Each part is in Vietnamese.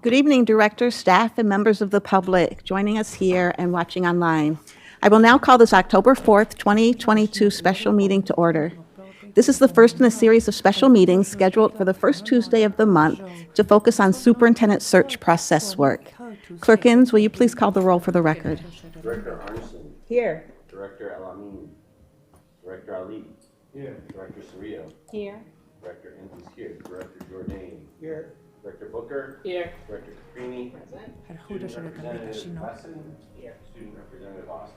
Good evening, directors, staff, and members of the public joining us here and watching online. I will now call this October 4th, 2022 special meeting to order. This is the first in a series of special meetings scheduled for the first Tuesday of the month to focus on superintendent search process work. Clerkins, will you please call the roll for the record? Director Arneson. Here. Director Alamin. Director Ali. Here. Director Cerrillo. Here. Director Entis here. Director Jordan. Here. Director Booker. Here. Director Caprini. Student Representative Wesson. Here. Student Representative Austin.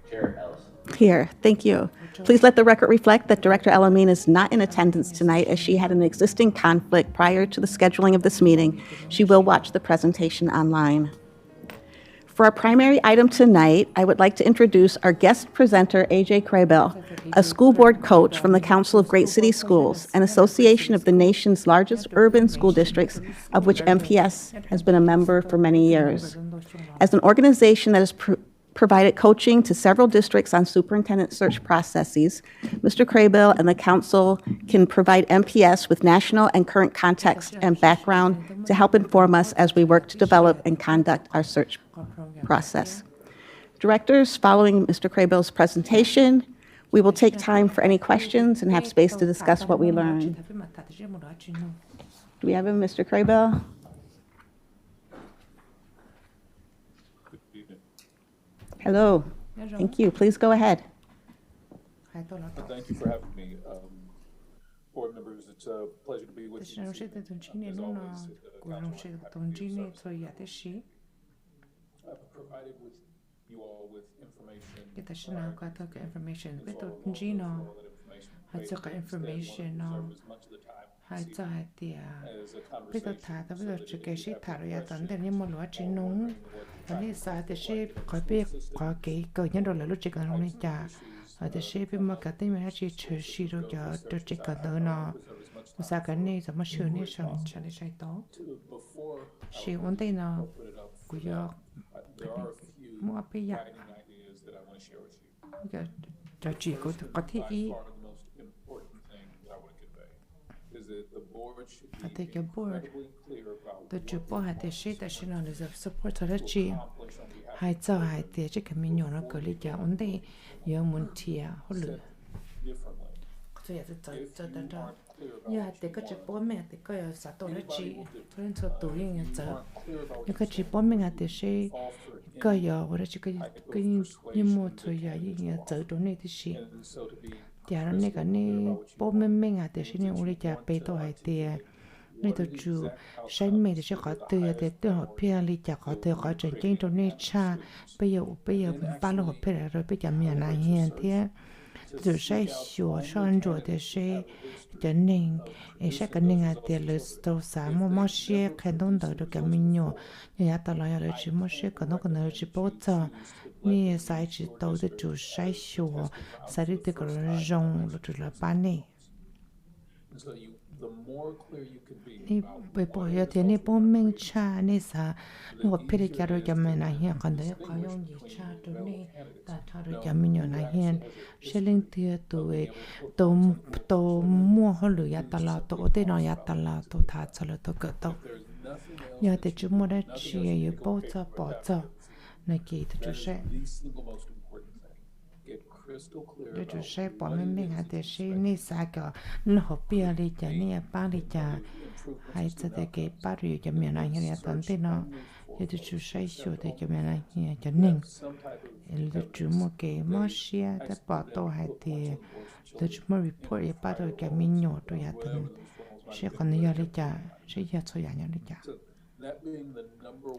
Chair Ellison. Here, thank you. Please let the record reflect that Director Elamine is not in attendance tonight as she had an existing conflict prior to the scheduling of this meeting. She will watch the presentation online. For our primary item tonight, I would like to introduce our guest presenter, AJ Crabell, a school board coach from the Council of Great City Schools, an association of the nation's largest urban school districts, of which MPS has been a member for many years. As an organization that has provided coaching to several districts on superintendent search processes, Mr. Crabell and the council can provide MPS with national and current context and background to help inform us as we work to develop and conduct our search process. Directors, following Mr. Crabell's presentation, we will take time for any questions and have space to discuss what we learned. Do we have him, Mr. Crabell? Hello. Thank you. Please go ahead. Thank you for having me. Board members, it's a pleasure to be with you. As always, I've provided with you all with information. As much of the time as a there are a few guiding ideas that I want to share with you. By far, the most important thing that I want to convey is that the board should be incredibly clear about what we want to accomplish on từ sai sửa son rồi thì sẽ cho nên sẽ cái nên là tiền lệ đầu sáng mà sẽ khen đông đỡ được cái mình nhỏ nhà ta nói là chỉ mà sẽ cái nó cái này chỉ bảo trợ nè sai chỉ đầu thì chủ sai sửa sai đi từ cái rong rồi là bán nè nè bây giờ thì nè bố mình cha nè sa nó có phải cái rồi cái mình này hiện còn đấy có用gì cha rồi nè ta cha rồi cái mình nhỏ này hiện sẽ lên tiền tuổi tổ mua họ lừa ya ta là tổ tên nó ya ta là tổ thà cho là tổ cỡ tổ giờ thì chúng mua đã chia yếu bỏ cho này kỳ thì chúng sẽ để chúng sẽ bỏ mình hạt để sẽ nè sa cái nó hộp bia đi chả nè bán đi chả hay cho để cái bán rồi cho mình này hiện tại tên nó giờ thì chúng sẽ sửa để cho mình này hiện cho nên là chúng mua cái món xia để bỏ tổ hay thì để chúng mua report để bắt đầu cái mình nhỏ rồi ya thì sẽ còn giờ đi chả sẽ giờ cho nhà đi chả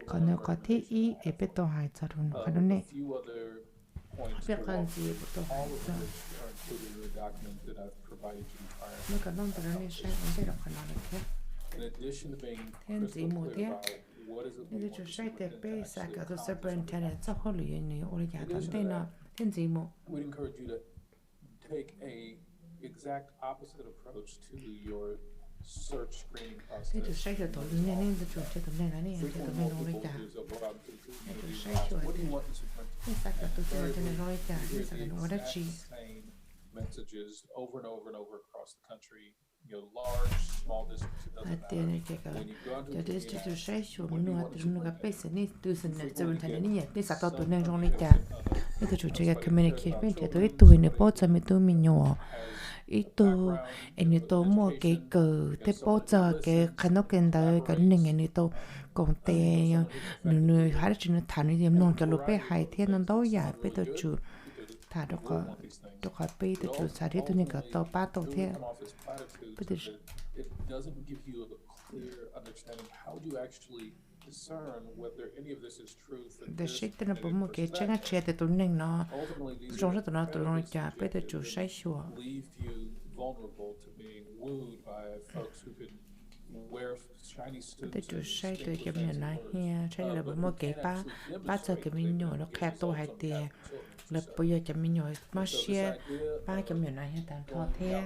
còn nếu có thể ý để biết tổ hay cho rồi cái đó nè biết cần gì của tổ hay cho nó còn non từ này sẽ không thể đọc cái nào được thêm gì một thế nên chúng sẽ để bé sẽ có cái superintendent cho họ luyện này ở nhà tận đây nó thêm gì một thế chúng sẽ được tổ nên chúng sẽ tổ nên là này sẽ tổ nên ở nhà chúng sẽ chữa thì sẽ có tổ nên ở nhà thì sẽ nó đã chi messages over and over and over across the country, large At the end of the district to say, you know, to know a person needs to do some superintendent. This I thought to know only that. It should take a communication to it to in the bottom of me to me. Ito ito mo cái cờ thế bao giờ cái khả năng cái đó cái nên cái ito còn tệ nửa hai chuyện nó thằng này nông cái lúa bé hai thiên nó đâu vậy bé tôi chủ thà đó có bé tôi chủ sao đấy tôi nên cái tàu ba tàu thế bé tôi để xích tên là bố một cái chuyện là chuyện thì tôi nên nó trong rất là tôi nói chả bé tôi chủ sai sửa tôi chủ sai tôi cái mình nói nha sai là bố một cái ba giờ cái mình nhỏ nó khép tôi hai tiền là bây giờ cái mình nhỏ mà xe ba cái mình nói hiện tại thọ thế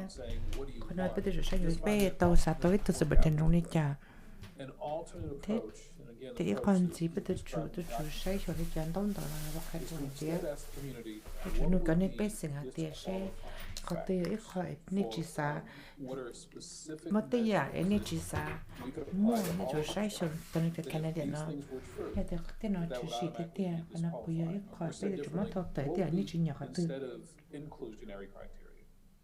còn nói bé tôi chủ sai rồi bé tôi sao tôi sẽ bật trên trong này chả thế thì con chỉ biết tôi chủ sai cho cái chuyện đông đó là bắt khách trong kia tôi chủ nuôi cái này bé sinh hạt tiền sẽ có tiền ít khỏi nên chỉ sa mất tiền à nên chỉ sa mua nên chủ sai cho tôi nên cái này nó hay là cái nó chủ sĩ thế tiền và nó bây giờ ít khỏi bây giờ chúng nó thọ tới tiền nên chỉ nhỏ cái từ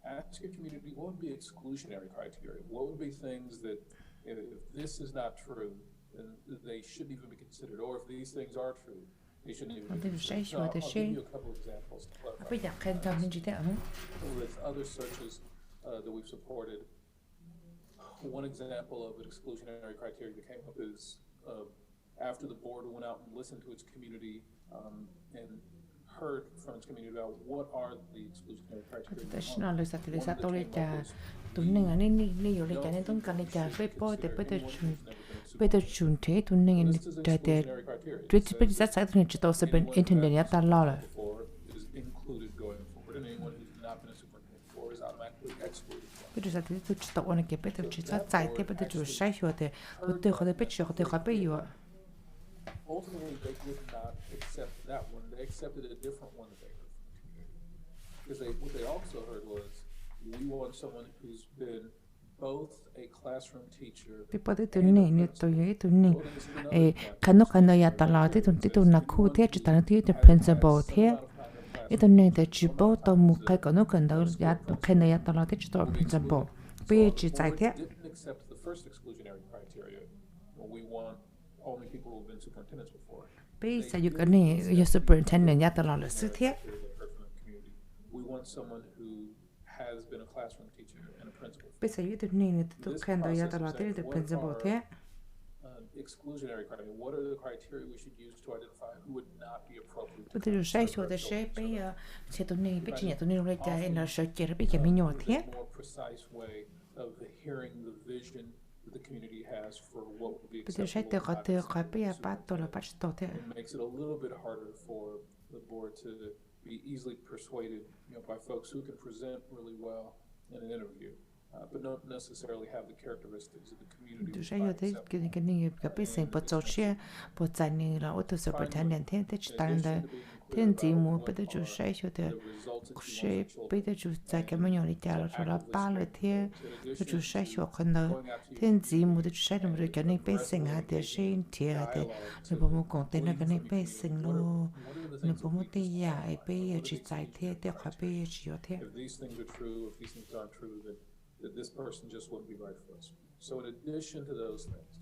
ask your community what would be exclusionary criteria, what would be things that if this is not true, then they shouldn't even be considered, or if these things are true, they shouldn't even be considered. So I'll give you a couple examples to clarify. With other searches that we've supported, one example of an exclusionary criteria that came up is after the board went out and listened to its community and heard from its community about what are the exclusionary criteria. Additional utilizatori cha tunning ani ni yole cha ne tun kan cha pe po te pe te chun the tunning ni cha te twitch pe sa sa tun chi to se ben internet ya ta la la is included going forward, and anyone who's not been a superintendent before is automatically excluded. pe sa te tu chi to ona ke pe te chi sa sai te pe te chu sai hyo te te kho te pe chi kho te kho pe yo. Ultimately, they did not accept that one. They accepted a different one that they heard from the community. Because what they also heard was, we want someone who's been both a classroom teacher. People they don't need to you to need a cano ya tala te to na khu te chi ta te principal te it don't need that you both to mu kai cano kan da ya kan ya tala te chi to principal pe chi sai te Didn't accept the first exclusionary criteria. We want only people who've been superintendents before. pe sa you kan ni superintendent ya tala la su te We want someone who has been a classroom teacher and a principal. pe sa you don't need to kan da ya tala te principal te Exclusionary criteria. What are the criteria we should use to identify who would not be appropriate? pe te sai so de she pe ya se to ni pe chi to ni le ta en la so ke pe ke mi nyo te More precise way of hearing the vision that the community has for what would be pe te sai acceptable. te ka pe ya pa to la pa to te It makes it a little bit harder for the board to be easily persuaded, by folks who can present really well in an interview, but don't necessarily have the characteristics of the community. tu sai yo te ke ni ka pe se po cho che po za ni la o to superintendent te te stand da ten zi mu pe te ju sai yo te she pe te ju za ke mo ni ta la la pa le te te ju sai yo kan da ten zi mu te ju sai mo ke ni pe sing ha te she te ha te ne po mo kon te na ke ni pe sing lo ne po mo te ya e pe ye chi sai te te ka pe ye chi yo te If these things are true, if these things aren't true, that this person just wouldn't be right for us. So in addition to those things,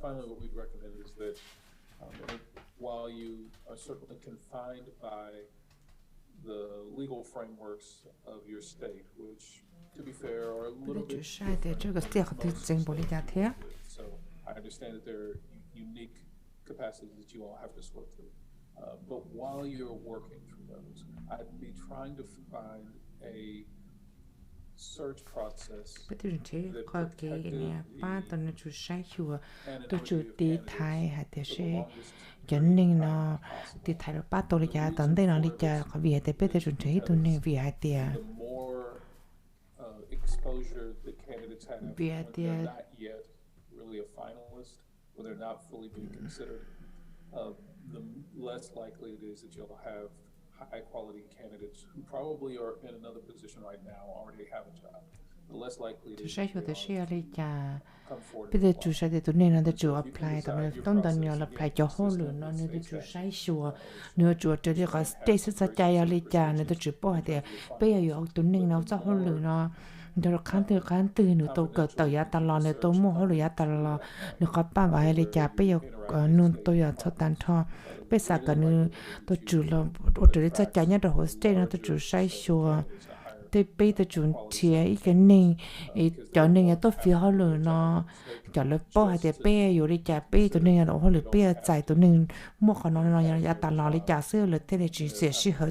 finally what we'd recommend is that while you are certainly confined by the legal frameworks of your state, which, to be fair, are a little bit different. So I understand that there are unique capacities that you all have to sort through. But while you're working through those, I'd be trying to find a search process But you take okay in a part on the true shy you to shoot the tie had the she Jenning no the title battle ya done then on the we had the better to take to name we had there. the more exposure the candidates have when they're not yet really a finalist, when they're not fully being considered, the less likely it is that you'll have high quality candidates who probably are in another position right now, already have a job, the less likely it chủ is sai that cho they tới are xe đi chả come forward bây and giờ apply. chủ sai thì tụi nên là chủ So if you can apply tụi decide nên your tông tận process, nhiều là again, apply cho hồ lửa consistent nó with nên state chủ sai statutes, sure it's nếu not chủ cho đi có gonna state have sẽ very chạy specific đi chả nên tụi chủ bỏ thì bây giờ ở tụi nên nó cho hồ lửa nó rồi khán từ nữa tôi cỡ tờ giá tà lò nữa tôi mua hồ lửa giá tà lò nữa có ba vài đi chả bây giờ nôn tôi ở cho tàn thọ bây giờ cả nữa tôi chủ là ở chỗ sẽ chạy nhá rồi state nó tôi chủ sai sure tôi bây giờ chuẩn chia ý cái này cho nên tôi phía họ lừa nó cho lớp bao hay để bây giờ đi trả bây tôi nên là họ lừa bây giờ chạy tôi nên mua khẩu nó ya tàn lò đi trả xưa là thế này chỉ sẽ chỉ hơi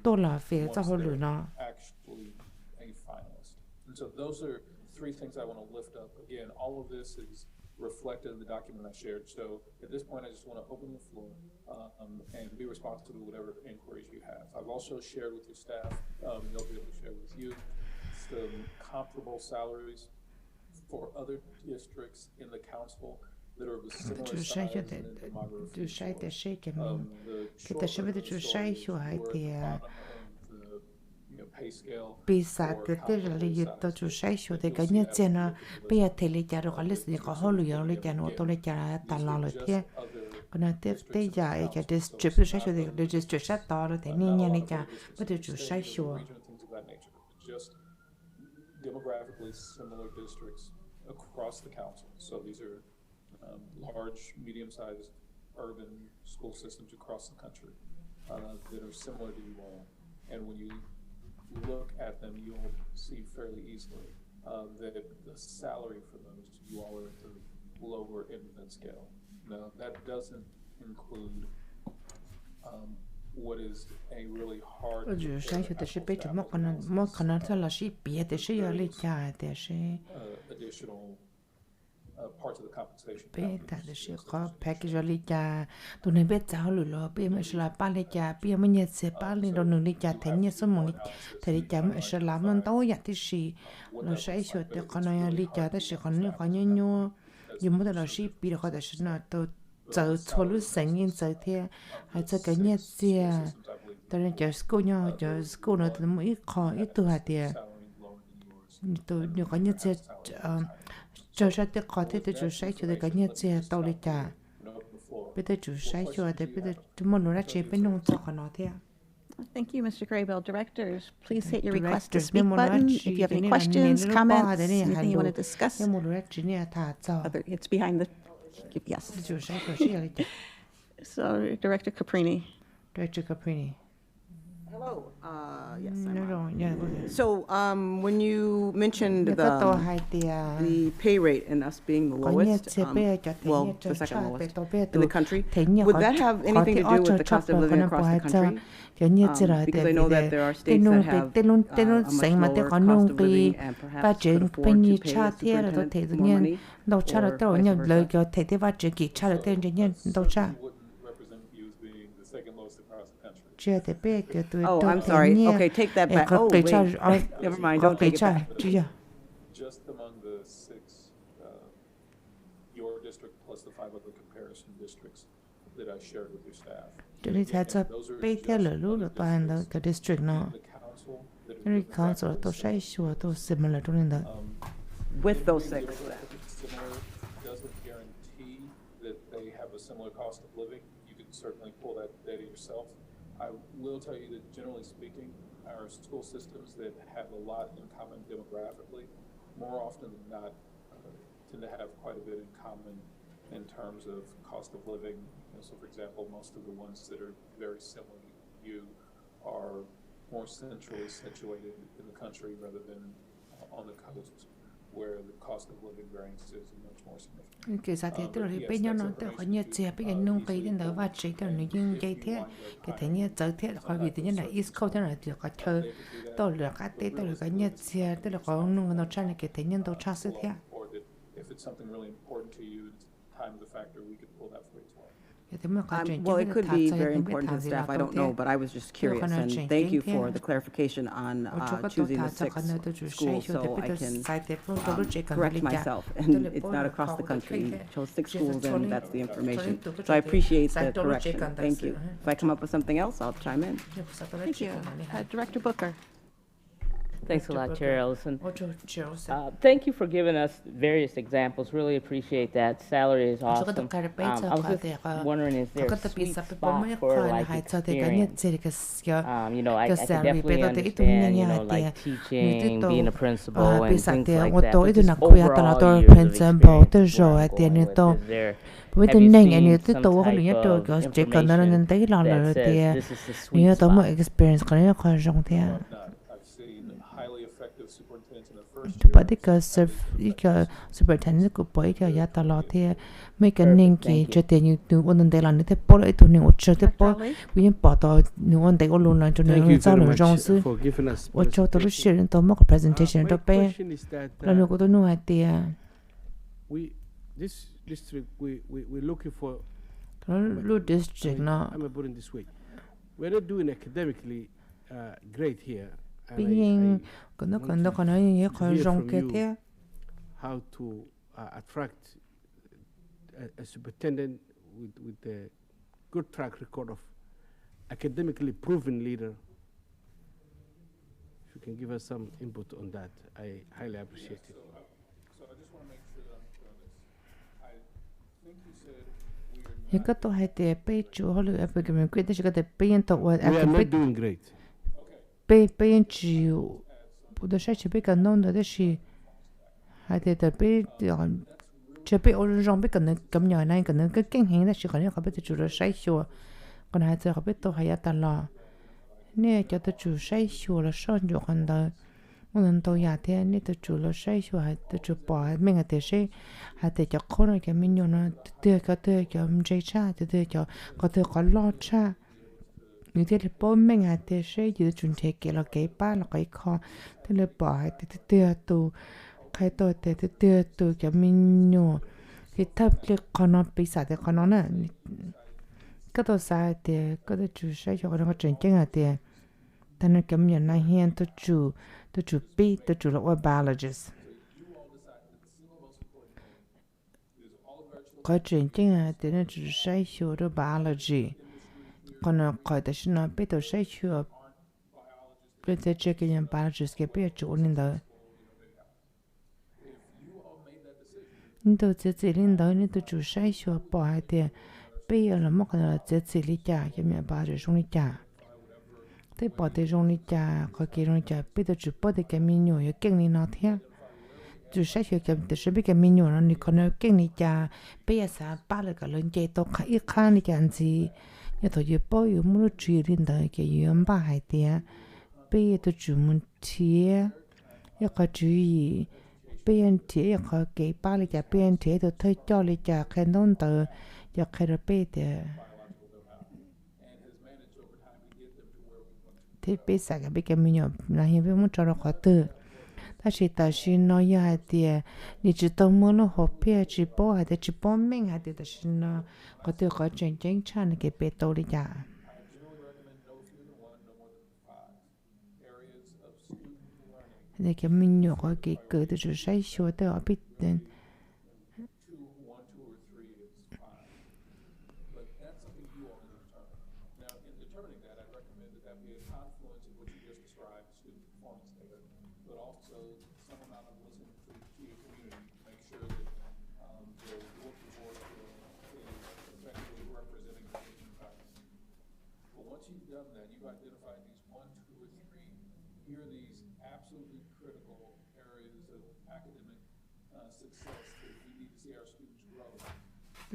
tôi là phía cho họ lừa nó actually a finalist. And so those are three things I want to lift up. Again, all of this is reflected in the document I shared. So at this point, I just want to open the floor and be responsive to whatever inquiries you have. I've also shared with your staff, they'll be able to share with you, some comparable salaries for other districts in the council that are of a similar chủ size sai cho and để demography. chủ sai để sai cái mình The cái ta sẽ short biết chủ sai story cho is hai we're thì at the bottom of the pay scale bị sát for để là comparable gì tôi size. chủ sai cho để You'll cái see nhất as trên we nó look at the bây giờ list. thì lấy trả được cái list có họ lừa lấy trả nó tôi lấy trả tàn lò rồi thế còn là tiếp tới giờ cái district chủ sai cho để district sát to rồi thế nên nhanh lấy trả bây giờ chủ sai cho Just demographically similar districts across the council. So these are large, medium-sized urban school systems across the country that are similar to you all. And when you look at them, you'll see fairly easily that the salary for those, you all are at the lower end of that scale. Now, that doesn't include what is a really hard to chủ sai cho compare để sẽ apples biết to một apples con nó là sẽ biết để sẽ lấy trả để sẽ additional parts of the compensation. bây giờ để sẽ có package lấy trả tụi này biết giáo lừa lo bây giờ mới là ba lấy trả bây giờ mới nhận sẽ ba lấy rồi đừng lấy trả thế nhớ số một thế lấy trả mới sẽ làm nó tối vậy thì gì nó sẽ cho để con này lấy trả để sẽ còn những con nhau nhưng mà là sẽ biết được để sẽ nó tôi giờ cho lúc sáng in giờ thế hay cho cái nhớ gì tôi nên chờ school nhau chờ school nó tôi mới khó ít tuổi hạt tiền tôi nhiều cái nhớ gì cho ra tới khó thế tôi chủ sai cho cái nhớ gì tao lấy trả bây giờ chủ sai cho để bây giờ chúng mình nói chuyện bên nông cho họ nói thế Thank you, Mr. Graybill. Directors, please hit your request to Directors, speak memo button. nói If you chuyện have any cái này là questions, nên comments, bỏ để anything you want to discuss, cái một nói chuyện này thà cho it's behind the, yes. chủ sai cho sẽ lấy trả So, Director Caprini. Director Caprini Hello. Yes, I'm nói on. rồi nha So, when you mentioned người ta to the hai tiền pay rate and us being the có nhớ lowest, chế bây giờ well, the second lowest in the country, thế nhớ would that have anything to do with the cost of living across the country? cái nhớ chế rồi Because I know that there are states that have tên luôn a much sáng mà tên lower có cost nông of cái living and phát perhaps triển could afford bên như to pay cha a thế là tôi thấy superintendent tự more nhiên money, đâu cha là or tôi vice nhận lời versa? cho thấy thế phát triển kỳ cha là tên cho nhân đâu cha Wouldn't represent you as being the second lowest across the country. chưa thể biết cái tôi Oh, tôi I'm thấy sorry. nhé. Okay, take that back. Có Oh, cái wait. cha Never mind, có don't cái take it cha back. chưa Just among the six, your district plus the 5 other comparison districts that I shared with your staff. cho nên thấy cho bây theo lời lúc là toàn là cái district nó The council that are cái council là tôi sẽ sure tôi similar cho nên là With those six. demographic similar doesn't guarantee that they have a similar cost of living. You can certainly pull that data yourself. I will tell you that generally speaking, our school systems that have a lot in common demographically, more often than not, tend to have quite a bit in common in terms of cost of living. So for example, most of the ones that are very similar to you are more centrally situated in the country rather than on the coast, where the cost of living variance is much more significant. cái giá thế tức là bây giờ nó tức có nhớ chế bây giờ nông cái đến đó và chế tức là nó nhưng cái thế cái thế nhớ giới thế khỏi vì tự nhiên là East Coast là được có thơ tôi là cái thế tôi là cái nhớ chế tức là có nông nó trang là cái thế nhân tôi trang sự thế Or that if it's something really important to you, time is a factor, we could pull that for you as well. cái thế mà có chuyện Well, it could be very important to gì staff. I don't know, but I was just curious, con and chuyện thank you thế. for the clarification on choosing the six schools, so I can correct myself. And it's not across the country. You chose six schools, and that's the information. So I appreciate the correction. Thank you. If I come up with something else, I'll chime in. Thank you. Director Booker. Thanks a lot, Chair Ellison. 我做 Charles Thank you for giving us various examples. Really appreciate that. Salary is 我这个 awesome. 都开始背 I 着 was 快 just 的个 wondering, is 我 there 个 a 特别 sweet 是不我 spot 们 for 快 like 还做的个你 experience? 这个个 You know, I 个 definitely salary 背到的一种 understand, 那 you know, 样的 like 你 teaching, 都 being a principal, 比 and 啥 things 的 like 我 that. 都一 But 直 just 拿亏啊到 overall 了都 years of principal 的 experience 时 is 候 where 啊 I'm 点 going 你 with. 都 Is there, 我 have 的 you 那 seen 你都 some 都我可 type 能也都 of 个这个那 information 人得了 that 了 says 的 this is the 你 sweet 要多么 spot? experience 可能要快上的 I've seen highly effective superintendents in their first 就 year. 把这个 一个 superintendent 个播一个也到了的每个年纪这点你都我能得了你得播了一头你我知道播 Lee? 我已经报道你我得我录了就 Thank 能 you 找 very 人 much 上司 for giving us 我找到了 presentation. 些人都某个 presentation My 都背 question is that 那如果都弄还的 this district we're looking for. 可能录 district 呢 I'm gonna put it this way: we're not doing academically great here. and 毕竟 I 可能可能也可以上给的 how to attract a superintendent with a good track record of academically proven leader. If you can give us some input on that, I highly appreciate it. So I just want to make sure that I'm clear on this. I think you said we are 一个都还得背住后来被个们规定是个得背人都我 We are 背 not doing great. 背人只有不的事情被个弄的是还得背这背我让被个能咁样那个能个经营的是可能可被住了筛选còn还在可被都还要得了你叫得住筛选了上就看到我能都呀的你得住了筛选还得住bỏ mình还得是还得叫可能个mình用了对个对个唔知差对个có对个lo差như thế thì bố mình hay thế sẽ giữ chuẩn thể kể là cái ba là cái kho thế là bỏ hay thế tiêu tụ khai tôi thế tiêu tụ cho mình nhổ thì thấp thì con nó bị sao thì con nó nè cái đó sai thì cái đó chủ sai cho nó chuyển chính là thì ta nó cảm nhận là hiện tôi chủ bị tôi chủ là biologist có chuyển chính là thì nó chủ sai cho đó biology còn nó khỏi tới nó biết tôi sẽ chưa biết tôi chơi cái nhân biologist cái biết chủ nên đó nên tôi chỉ nên đó nên tôi chủ sẽ chưa bỏ hai tiền bây giờ là mất cái là chỉ lý trả cái miệng biologist trong lý trả thế bỏ tới trong lý trả có cái trong lý trả biết tôi chủ bỏ tới cái mình nhiều cái kinh lý nó thế chủ sẽ chưa cái tôi sẽ biết cái mình nhiều nó thì còn nó kinh lý trả bây giờ sao ba là cái lớn chơi tôi khai ít khai lý trả gì nhà tôi giờ bao nhiêu muốn truy đến đời cái gì em ba hai tiền bây giờ tôi chủ muốn thiệt giờ có chú ý bây giờ thiệt giờ có cái ba lý trả bây giờ thiệt tôi thấy cho lý trả cái nón tờ giờ cái đó bây giờ thế bây giờ cái mình nhớ là hiện bây muốn cho nó khó từ ta chỉ nói như hai tiền你知道么nó học phía chỉ bảo hay chỉ bảo mình hay ta chỉ nó có thể có chuyện tranh chấp cái bề tôi đi trả để cái mình nhớ có cái cơ thì chỉ sai số tới ở bên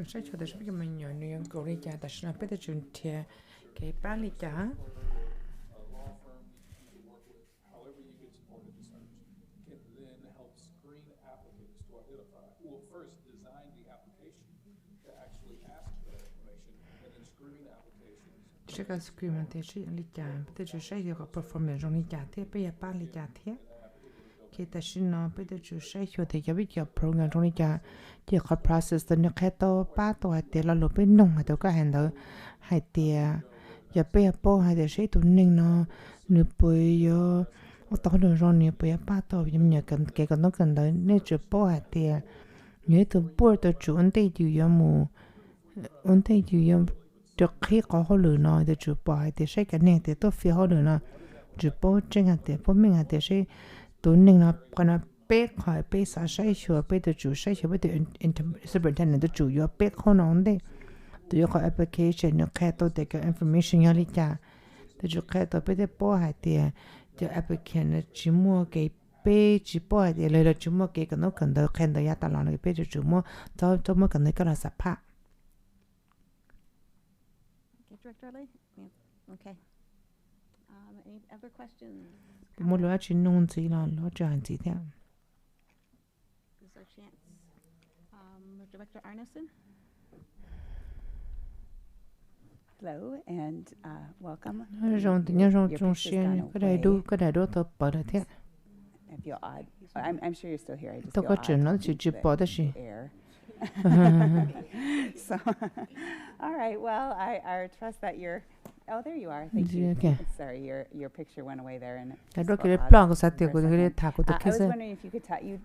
sai số tới cái mình nhớ nhiều câu đi trả ta sẽ biết được chuyện thiệt cái ba đi trả sẽ có screen thì sẽ đi trả biết được sai số có performance trong đi trả thế bây giờ ba đi trả thế khi ta xin nó biết được chủ sai số thì biết được program trong đi trả chỉ có process từ nước khác to ba tuổi thì là lúc bên nông hay tôi có hành động hay thì giờ bây giờ bao hay thì sẽ tụi mình nó nửa bây giờ ở đó được rồi nửa bây giờ ba tuổi nhưng nhờ cần cái còn nó cần đấy nên chỉ bao hay thì nhớ từ bao từ chủ ấn tây chịu giờ mù ấn tây chịu giờ được khi có họ lừa nó thì chủ bao hay thì sẽ cái này thì tôi phi họ lừa nó chỉ bố trên hạt tiền bố mình hạt tiền sẽ tụi mình nó còn nó bé khỏi bé sa sai sửa bé từ chủ sai sửa bé từ superintendent từ chủ yếu bé không nói đấy tụi yếu khỏi application nó khai tôi để cái information nhau đi cha từ chủ khai tôi bé từ bố hạt tiền cho applicant chỉ mua cái bé chỉ bố hạt tiềnเลยchỉ mua cái nó cần được khen được giá tao làm cái bé từ chủ mua cho mua cần được cái là sắp hạ. Director Lee? Okay. Any other questions? Một lúa chỉ nôn gì là lúa tràn gì thế? This is our chance. Director Arneson? Hello and welcome. Rồi tự nhiên rồi trong xuyên cái đầy đủ tôi bỏ được thế. I feel odd. I'm sure you're still here. I just Tôi feel có odd chuyện nó talking chỉ to bỏ the được gì. air. So, all right. Well, I trust that you're. Oh, there you are. Thank you. Okay. Sorry, your picture went away there, and Cái đó just cái felt plan odd của sát tiệc của for a cái second. thả của tôi I cái was gì? wondering if you could tell you.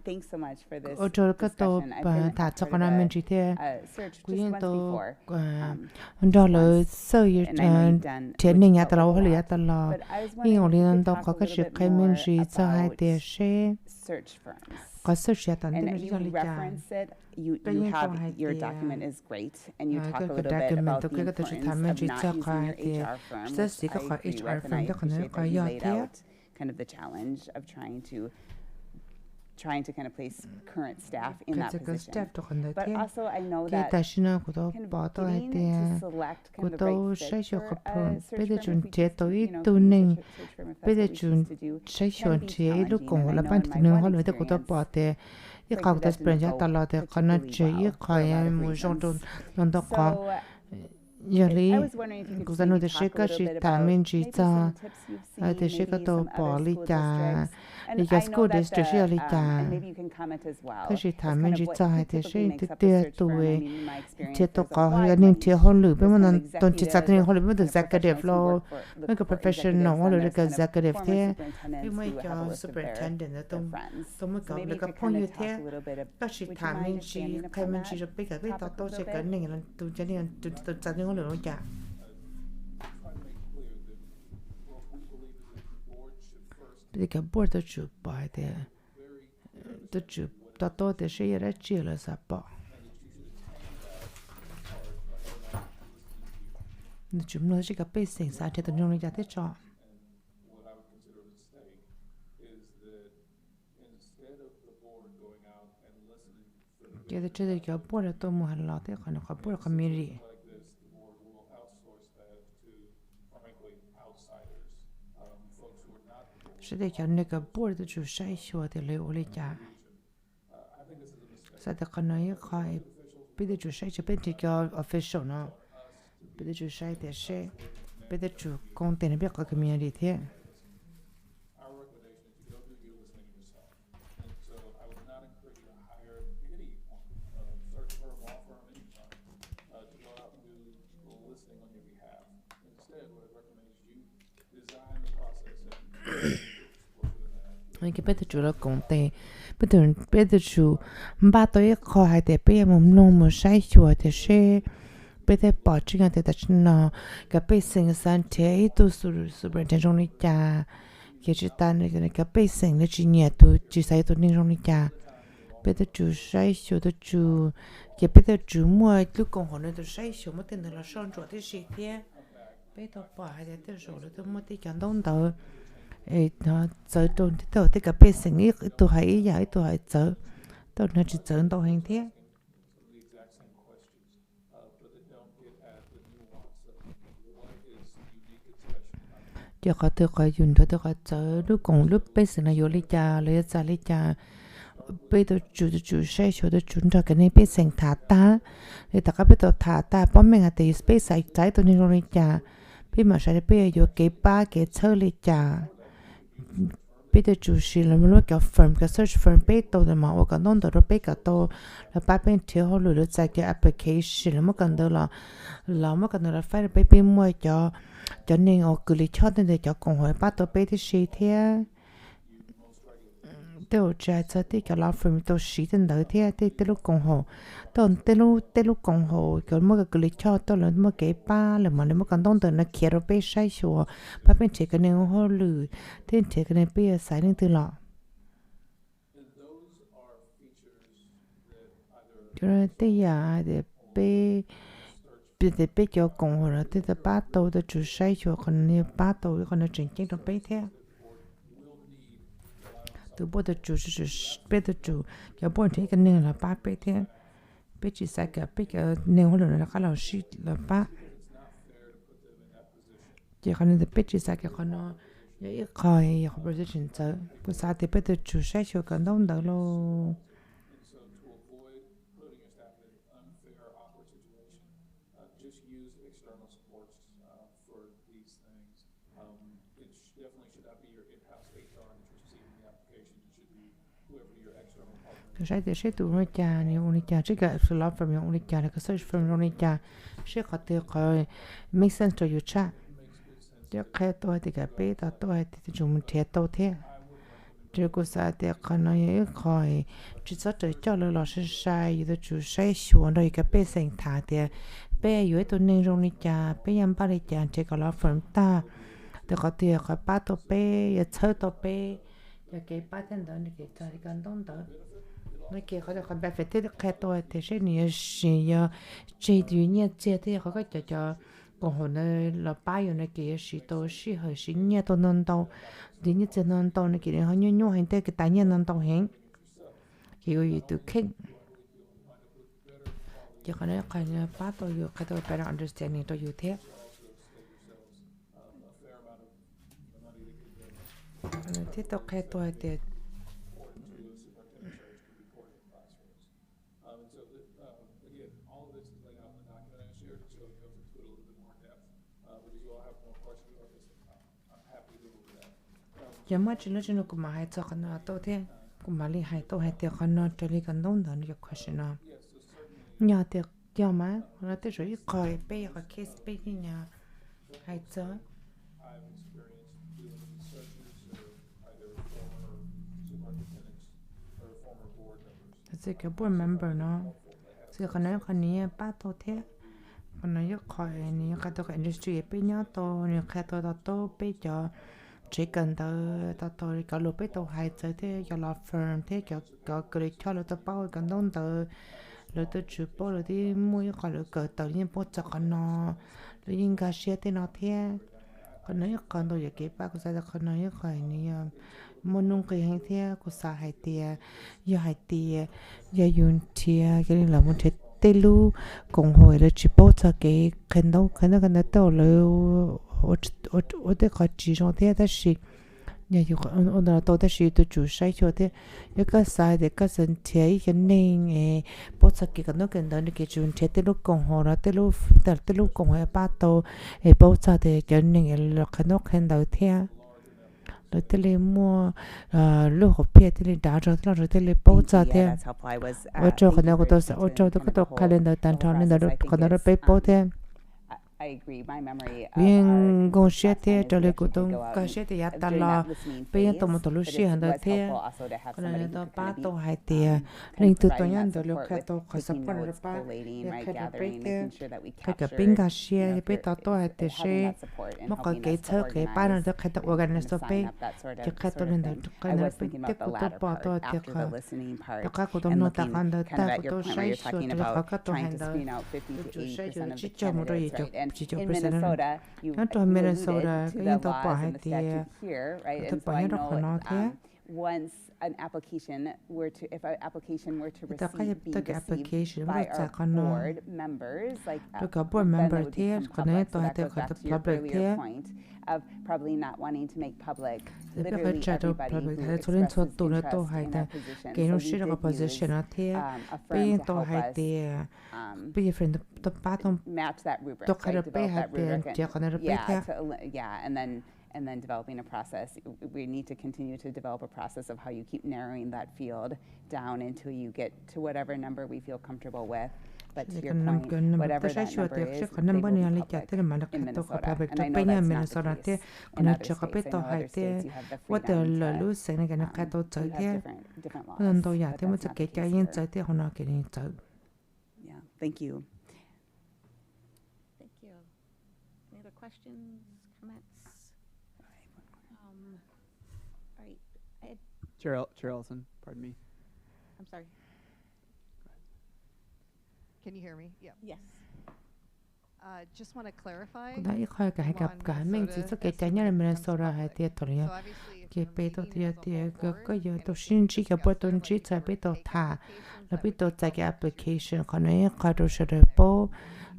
Thanks so much for this Ở chỗ cái tôi discussion. I've been thả a cho part con of mình a chỉ thế. search Quý just nhân once tôi before. đó là sơ yêu And I know you've done. thế which nên felt nhà tao like a là lot. tao là But I was nhưng wondering mà if you liên could đó talk có a cái little sự bit khai mình more chỉ cho hai about tiền xe search firms. có sự sẽ tận And đến you cho lý trả. reference it. You Cái những câu have hai your tiền. document is great, and you talk a Cái little bit document about tôi the cái sự importance tham mình of chỉ not cho using hai your tiền. HR firm, Sẽ which chỉ có I khỏi agree HR with, and firm I đó còn appreciate có that you do laid thế. out kind of the challenge of trying to kind of place current staff in that Cái position. staff đó còn But thế. also, I know Cái that tài sinh của tôi kind bỏ of tôi hai getting tiền. to select Của kind of the tôi right sẽ fit cho for cái a phần search bây giờ firm, if chúng we chế choose to, tôi you know, tu use a nên search firm, if bây that's giờ what we chúng choose to do, sẽ can chọn be chế lúc challenging. cùng And là I know ban in từ my nơi work họ lấy được của tôi bỏ experience, tiền cái frankly, cầu that ta didn't spend go giá tao lo thì còn nó particularly chế well ít for a khỏi lot of một trong reasons. trong đó có So giờ lý I was wondering if you cũng could ra nó maybe để sẽ talk a có little sự bit thả about mình chỉ maybe cho some tips you've để seen, sẽ có maybe tôi some bỏ other lý school trà districts. And lý I cái know school that district sẽ lý trà and maybe you can comment as well. cái sự as thả kind mình of chỉ what cho hai typically để sẽ makes từ up a từ search firm. I tuổi mean, in my experience, chế tôi there's a có wide hơi nên chế range. họ lử bên There's mà kind nó of tôi chỉ executives, nên họ lử bên được kind of executive professionals who lo work for the mấy cái for professional họ executives, lử and được there's kind of executive former thế superintendents vì mấy who have a cho list of superintendent là their friends. tôi mới So có maybe được you cái could point kind như of talk thế a little bit các sự would you thả mind mình chỉ expanding khai upon mình that chỉ được biết cái topic a tôi little sẽ cái bit? này là tôi cho nên tôi cho nên họ lử nó chả bây giờ cái board tôi chụp bài thì tôi chụp tôi thì sẽ ra chia là sao bỏ chúng nó chỉ có basic sao thì tôi nói ra thế cho What I would consider a mistake is that instead of the board going out and listening for the cái thứ đấy cái board tôi muốn hành lo thế còn nó board community like this, the board will outsource that to, frankly, outsiders, folks who are not the board. sẽ để cho nên cái board tôi chủ sai sửa thì lấy ô lấy trả I think this is a mistake. sao thì còn nói khỏi bây giờ chủ sai cho bên thì cái official nó bây giờ chủ sai thì sẽ bây giờ chủ công ty nó biết có community thế Our recommendation is to go do your listening yourself. And so I would not encourage you to hire any search firm, law firm, any firm, to go out and do listening on your behalf. Instead, what I recommend is you design the process and cái bây giờ chủ là công ty bây giờ chủ ba tôi khó hay để bây giờ mình弄một sai sửa thì sẽ bây giờ bỏ chuyện thì ta chỉ nó cái bây sinh sản thế tôi superintendent trong này cha cái chỉ ta này cái bây sinh nó chỉ nhẹ tôi chỉ sai tôi nên trong này cha bây giờ chủ sai sửa tôi chủ cái bây giờ chủ mua lúc còn họ nên tôi sai sửa mất tiền là son chuột thì gì thế bây giờ bỏ hay để tôi rồi tôi mất tiền chọn đông tờ nó giờ tôi thì tôi cái bây sinh ít tôi hay giải tôi hay giờ tôi nó chỉ giờ tôi hành thế giờ có tôi có dùng tôi có chờ lúc cùng lúc bây giờ là vô lý cha lấy ra lý cha bây giờ chủ sẽ cho tôi chuẩn cho cái này bây giờ thả ta thì tất cả bây giờ thả ta bọn mình thì bây giờ trái tôi nên lý cha bây mà sẽ bây giờ cái ba cái chơi lý cha bây giờ chủ sĩ là một cái firm cái search firm bây giờ là mà ở cái nông đó bây giờ tôi là ba bên thiếu họ lựa chọn cái application là một cái đó là một cái đó là phải bây mua cho nên ở cứ lý cho nên để cho công hội bắt đầu bây thì gì thế tiêu trái cho tí cái law firm tôi xí tên đỡ thế tí lúc công hồ tôi tí lúc công hồ cái mỗi cái lịch cho tôi là mỗi cái ba là mà mỗi cái đông từ nó kia rồi bé sai sửa ba bên chỉ cái này họ lử thế chỉ cái này bây sai nên từ lọ cho nên tí giờ để bé để bé cho công hồ là tí là ba đầu để chủ sai sửa còn nhiều ba đầu còn nó chỉnh chỉnh trong bé thế từ bộ tự chủ bé tự chủ cái bộ thế cái nền là ba bé thế bé chỉ sai cái bé cái nền hồ là cái là shit là ba chỉ còn là bé chỉ sai cái con nó cái coi cái position chứ bữa sau thì bé tự chủ sai cho cái đông đó lo sai thì sai tụi nó cha này ông cha chỉ cái law firm ông cha là cái search firm ông cha sẽ có thể coi make sense cho you cha chứ cái tôi thì cái bé tôi thì chúng mình thiệt tôi thế chứ có sao thì con nói coi chỉ sợ trời cho là sai rồi chú sai xuống rồi cái bé sinh thả thì bé yếu tôi nên ông cha bé em bảo cha chỉ có law firm ta thì có thể có ba tôi bé ya chơi tôi bé ya cái ba tên đó cái chơi cái đông đó nó kia có thể còn bé phải tiếp khai tôi thì sẽ nhiều gì chỉ duy nhất chỉ thì có cái cho còn hồi này là bao nhiêu này kia chỉ tôi chỉ hơi chỉ nhẹ tôi nâng đầu duy nhất chỉ nâng đầu này kia họ nhung nhung hành cái tài nhiên nâng đầu hành kiểu gì từ kinh chỉ có này cái này bắt tôi yêu cái tôi better understanding tôi yêu thế thế tôi khai tôi thì giờ mà chỉ nó cũng mà hay cho cái nào tôi thế cũng mà li hay tôi hay tiệc cái nào cho li cái đông đó cái question nào nhà tiệc giờ mà nó tới rồi coi bây cái case bây như nhà hay cho thì cái board member nó thì cái này ba tôi thế còn nó coi này cái tôi cái industry bây nhá tôi này cái tôi bây giờ chỉ cần tôi có lúc tôi hay chơi thế cho law firm thế cho cái cho là tôi bao cái đông tôi là tôi chụp bao là đi mua cái là cái tự nhiên bao cho con nó tự nhiên cái xe thế nó thế còn nói còn tôi cái ba cái sao còn nói cái này muốn nung cái hàng thế có sao hay tiề giờ hay tiề giờ dùng tiề cái này là muốn chết tê lu cùng hồi là chỉ bao cho cái đâu cái nó tao là ở đây có chỉ trong thế đó là nhàอยู่คนเราตัวแต่ชีตัวจู่ใช้ชัวร์ที่ยังก็สายเด็กก็สนใจกันนี่พอสักกี่กันนู้นกันเดินกี่จุนเช็ดที่ลูกกงหัวเราที่ลูกกงหัวป้าโตพอสักเด็กกันนี่เราขนกกันเดินเที่ยเราที่เลยมัวลูกหัวเพี้ยที่เลยด่าเราที่เลยพอสักเที่ยโอ้โจ้คนนั้นก็ตัวโอ้โจ้ตัวก็ตัวคันเลยเดินตันทอนเลยเดินคนนั้นไปพอเที่ยviên gông xe thế cho lấy cổ đông cái xe thì ta lo bây giờ tôi một tổ xe hàng đời thế còn là tôi ba tôi hai tiền linh từ tôi nhận được lúc khác tôi khỏi sắp qua được ba cái đó bây giờ cái pin cái xe bây giờ tôi hai tiền xe mà có cái车cái ba nó được cái tôi organize bây giờ cái tôi lên được cái nó bây giờ của tôi bỏ tôi thì cái cổ đông nó ta còn được ta của tôi sai số thì cái tôi hàng đời tôi sai chỉ cho một đôi chỉ cho Minnesota, nó cho Minnesota cái những tàu bỏ hay thì tàu bỏ hết đó nó thế once an application were to receive being received by our board members, like then there would be some public, so that goes back to your earlier point of probably not wanting to make public literally everybody who expresses interest in their position. So we did use a firm to help us match that rubric, right? Develop that rubric and, and and then developing a process. We need to continue to develop a process of how you keep narrowing that field down until you get to whatever number we feel comfortable with. But to your point, whatever that number is, they will be public in Minnesota. And I know that's not the case in other states. I know other states you have the freedom to, you have different laws. But that's not the case here. Yeah, thank you. Thank you. Any other questions, comments? All right. Chair Ellison, pardon me. I'm sorry. Can you hear me? Yeah. Yes. Just want to clarify. Đó ý khơi cả gặp cả mình chỉ có cái nhà này Minnesota hay tiệt thôi nhá. Cái bé tôi tiệt có giờ tôi xin chỉ cái bữa tôi chỉ cho bé tôi thả, là bé tôi chạy cái application còn này có tôi sẽ được bỏ,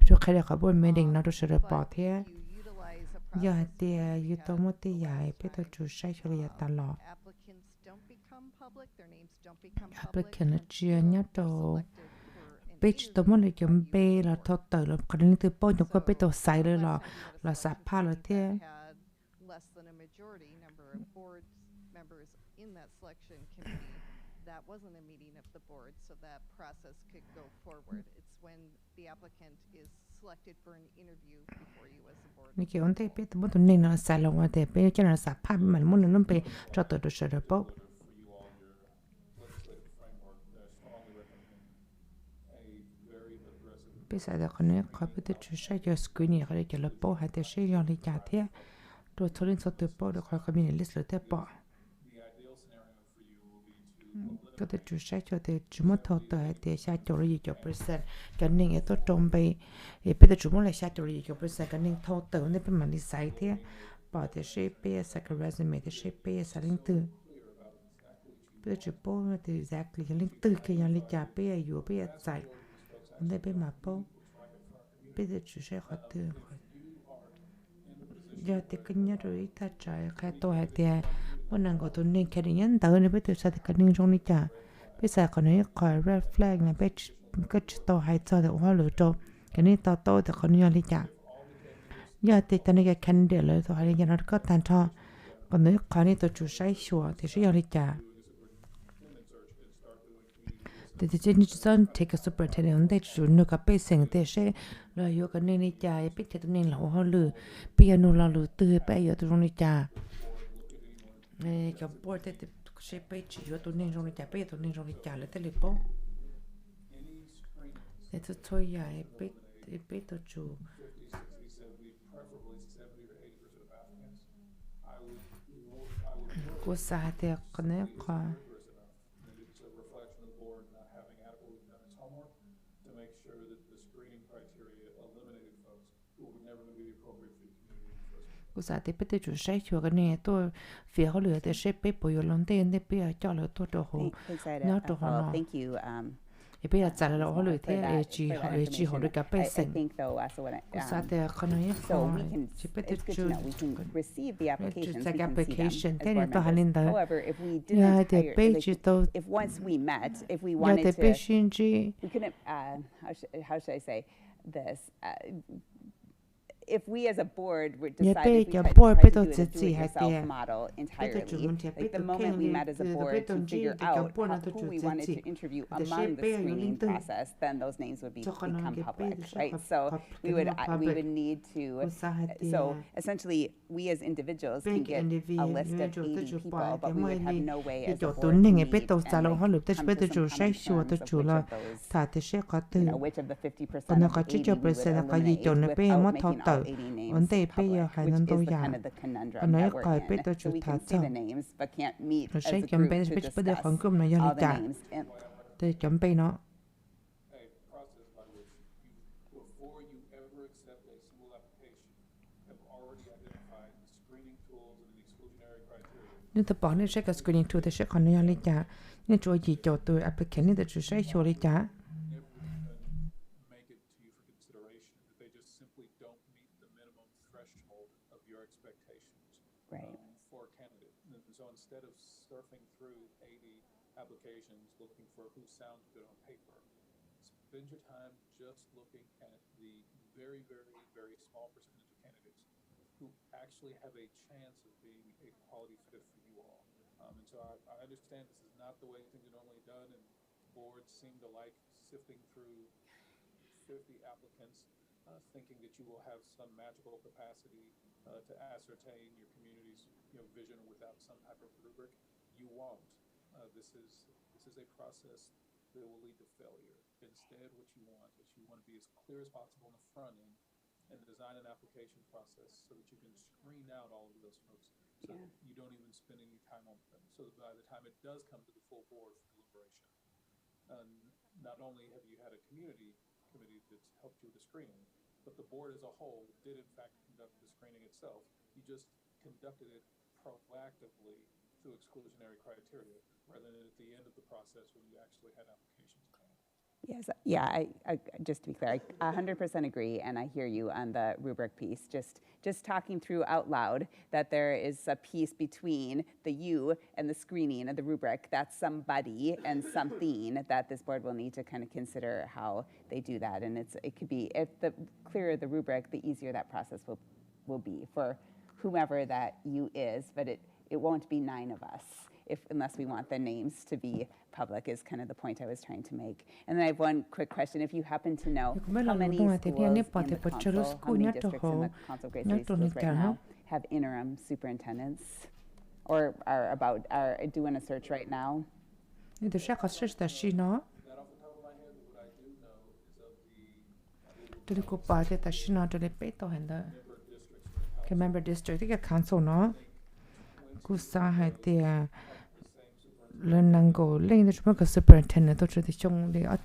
rồi khai được cái buổi meeting nó tôi sẽ được bỏ thế. Giờ tiệt yêu tôi một tí dài bé tôi chủ sai cho cái tao lọ. Applicant là chưa nhớ đâu. Page tôi muốn lấy chấm B là thao tờ là còn những từ bao nhiêu cái page tôi sai rồi là sắp pa là thế. That wasn't a meeting of the board, so that process could go forward. It's when the applicant is selected for an interview before you as a board. Như kiểu anh thấy page tôi muốn nên là sai lòng thì page cho nó sắp pa mà muốn nó page cho tôi được sửa được bao. Bây giờ là con này có biết chú sai cho screening cái cho lập bộ hay để sai cho lấy trả thế, rồi thôi lên số tự bộ được khỏi cái mình list rồi thế bỏ. Có thể chú sai cho thì chúng muốn thâu tờ hay để sai cho gì cho percent, cái này tôi trồng bày, bây giờ chúng muốn lại sai cho gì cho percent cái này thâu tờ nên phải mình đi sai thế, bỏ để sai PS cái resume để sai PS link từ. Bây giờ chú bộ thì exactly cái link từ cái nhà lấy trả PSอยู่PS sai. Để bên mà bao, bây giờ chú sẽ khó từ. Giờ thì cái nhà rồi ta trái khai tôi hay thì bọn nàng có tôi nên cái nhân tớ này bây giờ sao thì cái nhân trong này chả. Bây giờ còn nói khỏi red flag này bây cái tôi hay cho được hoa lửa cho cái này tôi thì còn nhau đi chả. Giờ thì ta này cái candidate rồi tôi hay là nó có tan cho. Còn nói khỏi này tôi chú sai sure thì sẽ nhau đi chả. Thì trên như chúng take a superintendent để chủ nó có bề sinh để sẽ là yêu cái này này cha biết thế nên là họ lừa bây giờ là lừa từ bây giờ tụi nó cha cái board thì sẽ bây giờ tụi nó trong cha bây giờ tụi nó trong cha là thế là bao để tụi tôi ya biết tụi chủ cô sa thì con này có cô xã thì biết chủ sai cho cái này tôi phía họ lừa để sẽ biết bồi lòng tiền để bây giờ cho là tôi đồ hồ nhớ đồ hồ nó thì bây giờ trả là họ lừa thế chỉ họ được cả bề sinh cô xã thì không nói không chỉ biết chủ cái application thế nên tôi hành đó nhà thì bây giờ tôi nhà thì bây giờ how should I say this? If we as a board would decide if we tried to do a do-it-yourself model entirely, like the moment we met as a board to figure out who we wanted to interview among the screening process, then those names would become public, right? So we would need to, so essentially we as individuals can get a list of 80 people, but we would have no way as a board to meet and come to some terms of which of the 50% of the 80 we would eliminate without making all 80 names public, which is the kind of the conundrum that we're in. So we can see the names, but can't meet as a group to discuss all the names. Để chuẩn bị nó. Nhưng tôi bỏ nên sẽ có screening tool thì sẽ còn nhau lên trả. Nhưng chỗ gì cho tôi applicant nên tôi sẽ cho lên trả. Applications looking for who sounds good on paper. Spend your time just looking at the very, very, very small percentage of candidates who who actually have a chance of being a quality fit for you all. And so I understand this is not the way things are normally done, and boards seem to like sifting through 50 applicants, thinking that you will have some magical capacity to ascertain your community's vision without some type of rubric. You won't. This is a process that will lead to failure. Instead, what you want is you want to be as clear as possible on the front end and design an application process so that you can screen out all of those folks so that you don't even spend any time on them. So that by the time it does come to the full board for deliberation, not only have you had a committee that's helped you with the screening, but the board as a whole did in fact conduct the screening itself. You just conducted it proactively through exclusionary criteria rather than at the end of the process when you actually had applications come. Yes, yeah, I just to be clear, I 100% agree, and I hear you on the rubric piece. Just talking through out loud that there is a piece between the you and the screening of the rubric. That's somebody and something that this board will need to kind of consider how they do that. And it could be, if the clearer the rubric, the easier that process will be for whomever that you is, but it won't be 9 of us unless we want the names to be public is kind of the point I was trying to make. And then I have one quick question. If you happen to know how many schools in the council, how many districts in the council grade 3 schools right now have interim superintendents or are doing a search right now? Det sker search that she know. Det går bara det that she know det bättre hända. Kan member district det council no. Kusa hai det lên năng go lên det chúng ta superintendent đó chúng ta chung đi. Yeah.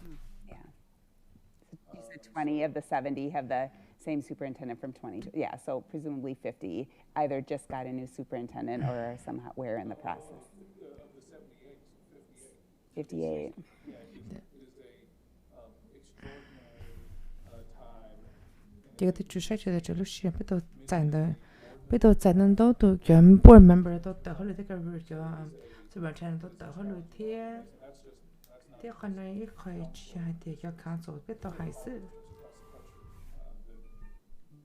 You said 20 of the 70 have the same superintendent from 20. Yeah, so presumably 50 either just got a new superintendent or are somewhere in the process. 58. Cái chủ sách cho lúc xưa bắt đầu chặn đó, bắt đầu chặn đó tụi cái board member đó tự họ lấy cái rồi cho superintendent đó tự họ lấy thế con này khỏi chỉ hay thì cho council bắt đầu hay sự.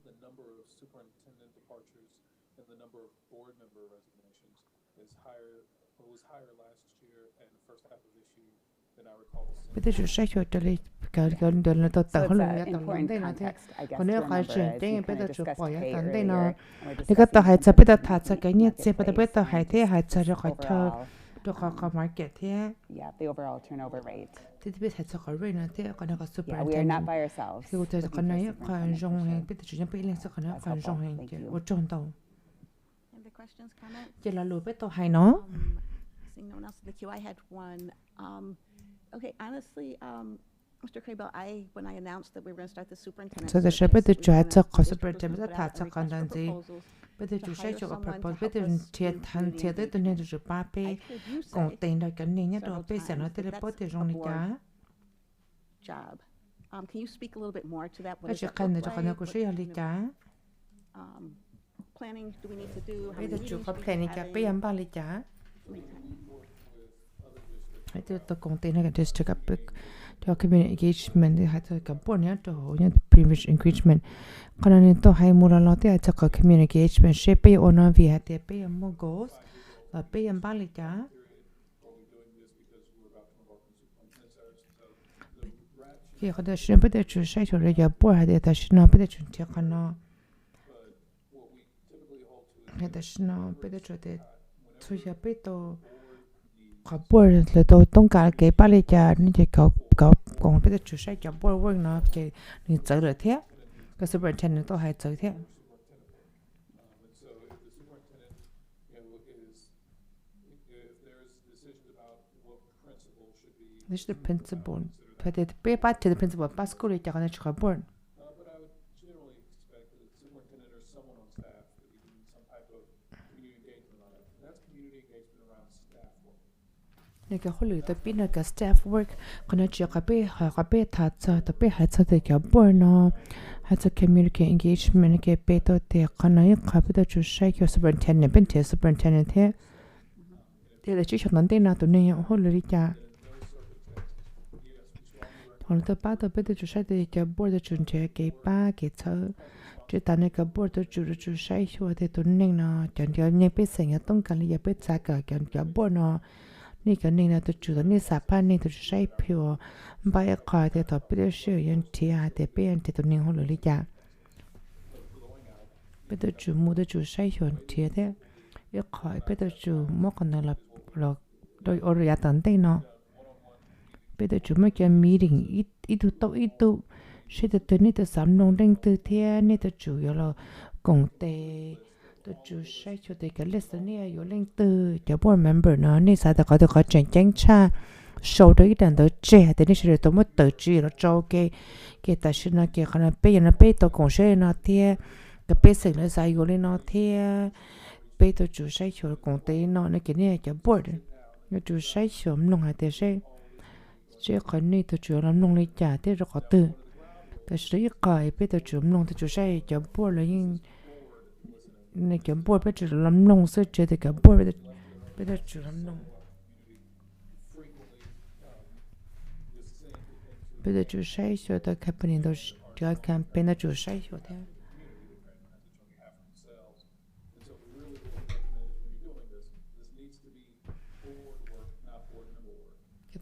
The number of superintendent departures and the number of board member resignations is higher, or was higher last year and the first half of this year than I recall. Bây giờ chủ sách cho lấy cái đơn là tự họ lấy cái tổng lượng đây là thế. Còn nếu khai triển thế bây giờ chủ bỏ cái tổng đây nó, nếu cái tờ hay sẽ bây giờ thắt cho cái nhật sẽ bây giờ hay thế hay sẽ cho khỏi thơ, cho khỏi market thế. Yeah, the overall turnover rate. Thế thì bây giờ sẽ khỏi rate nữa thế còn nó có superintendent. Yeah, we are not by ourselves. Thì bây giờ còn này còn rong hàng bây giờ chủ nhân bây giờ sẽ còn nó còn rong hàng chứ, ở trong tàu. Chỉ là lùi bây giờ hay nó. Seeing no one else in the queue, I had one. Okay, honestly, Mr. Crable, when I announced that we were going to start the superintendent So the search, shepherd the I said we were judge gonna superintendent put out that a request for proposals but the to chủ hire sách cho someone to propose help but the us thiệt do thành community thiệt tới nên được ba I pe heard you còn say tiền đó cái này nhất several đó pe sẽ nói times tới that bớt that's thì a rong đi board cả job. Can you speak a little bit more to that? What ở does chỗ that khăn này look cho like? khăn nó có suy What đi kind of, cả planning do we need to do? How bây many giờ chủ meetings có should we plan be này cả having? pe em ba đi cả How many times? bây giờ tôi còn tiền này cái district up cho community engagement thì hay tôi cả board nhá cho nhá previous engagement còn nên tôi hay mua lo thì cho cả community engagement shape pe owner vì hay thì pe em mua goals và pe em ba đi cả khi họ đã xem bây giờ chủ sách cho rồi giờ board hay là xin nó bây giờ chuẩn theo con nó hay là xin nó bây giờ cho để tôi giờ bây giờ có board là tôiต้องการcái ba lý do nên chỉ có còn bây giờ chủ sách cho board work nó cái nên trở lại thế cái superintendent tôi hay trở thế this is the principal but it be part to the principal pas school lý do cái cho board nên cái hồi tôi biết là cái staff work còn nó chỉ có biết thật cho tôi biết hay cho cái board nó hay cho community engagement cái biết tôi thì còn nó có biết tôi chủ sách cái superintendent bên thế superintendent thế thì là chỉ cho nó tên nào tụi này hồi lý do còn tôi bắt tôi biết tôi chủ sách thì cái board tôi chuẩn chế cái ba cái thơ chỉ ta này cái board tôi chủ sai xua thì tôi nên nó chọn cái những cái sinh nhật tung cái này biết sao cái cái board nóนี่ก็นี่นะตัวจุดนี่สาพันนี่ตัวใช้ผิวใบคอยแต่ตัวเป็นเชื่อยันที่อาแต่เป็นแต่ตัวนี้เขาเลยจ้ะเป็นตัวจุดมูตัวจุดใช้ชนเทียแต่ยักคอยเป็นตัวจุดมอกกันเราโดยอริยตันเต้เนาะเป็นตัวจุดเมื่อกี้มีดิ่งอีตัวใช้ตัวนี้ตัวสามลงเด้งตัวเทียนี่ตัวจุดเรากงเตตัวจูใช้ชุดเด็กเล็กเนี่ยอยู่เล่นตัวจะบอก member เนาะนี่สายแต่เขาจะขอแจ้งชาโชว์ด้วยกันตัวเจ้าแต่นี่คือตัวมันตัวจีเราโจเกแต่ฉันนะเกี่ยวกับเป้ยันเป้ตัวกงใช้เนาะเทียกับเป้สิ่งเลยสายอยู่เลยเนาะเทียเป้ตัวจูใช้ชุดกงเตเนาะนี่แกเนี่ยจะบอกตัวจูใช้ชุดมันลงหายแต่ใช้เจ้าคนนี้ตัวจูเราลงเลยจ่าที่เราขอตื่นแต่สุดท้ายก็เป้ตัวจูมันลงตัวจูใช้จะบอกเลยยิ่งในเก็บบัวไปจุดลำนงซึ่งเจอแต่เก็บบัวไปจุดลำนงไปจุดใช้ชัวแต่แค่เป็นตัวเกี่ยวกับเป็นจุดใช้ชัวแต่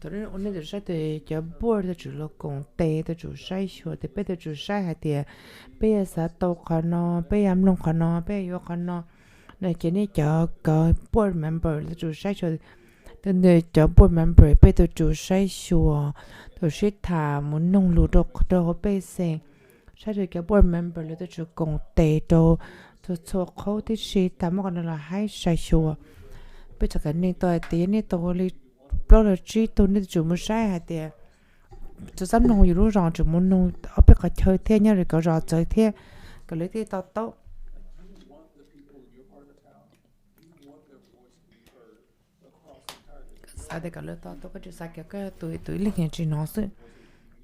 ตัวนี้อันนี้จะใช้แต่เก็บบัวแต่จุดละกงเตะแต่จุดใช้ชัวแต่เป็นจุดใช้หายเดียเป้สาโตขานอเป้ยำลงขานอเป้ยขานอในเจนี่จะก็บอร์ดเมมเบอร์ตัวใช้ชัวแต่ในจะบอร์ดเมมเบอร์เป้ตัวจุดใช้ชัวตัวชิดถามุนนงลูดอกตัวเป้เซใช้ตัวกับบอร์ดเมมเบอร์ตัวจุดกงเตะตัวโชว์เขาที่ชิดทำกันละให้ใช้ชัวเป้จากกันนี่ตัวตีนี่ตัวลิปลอดจีตัวนี้จุดมุใช้หายเดียจะซ้ำนงอยู่รู้รองจุดมุนนงเอาไปก็เชยเทียเนี่ยหรือก็รอเจอเทียก็เลยที่โต๊ะสายเด็กก็เลยโต๊ะก็จะสายก็ตัวเล็กอย่างจีนอส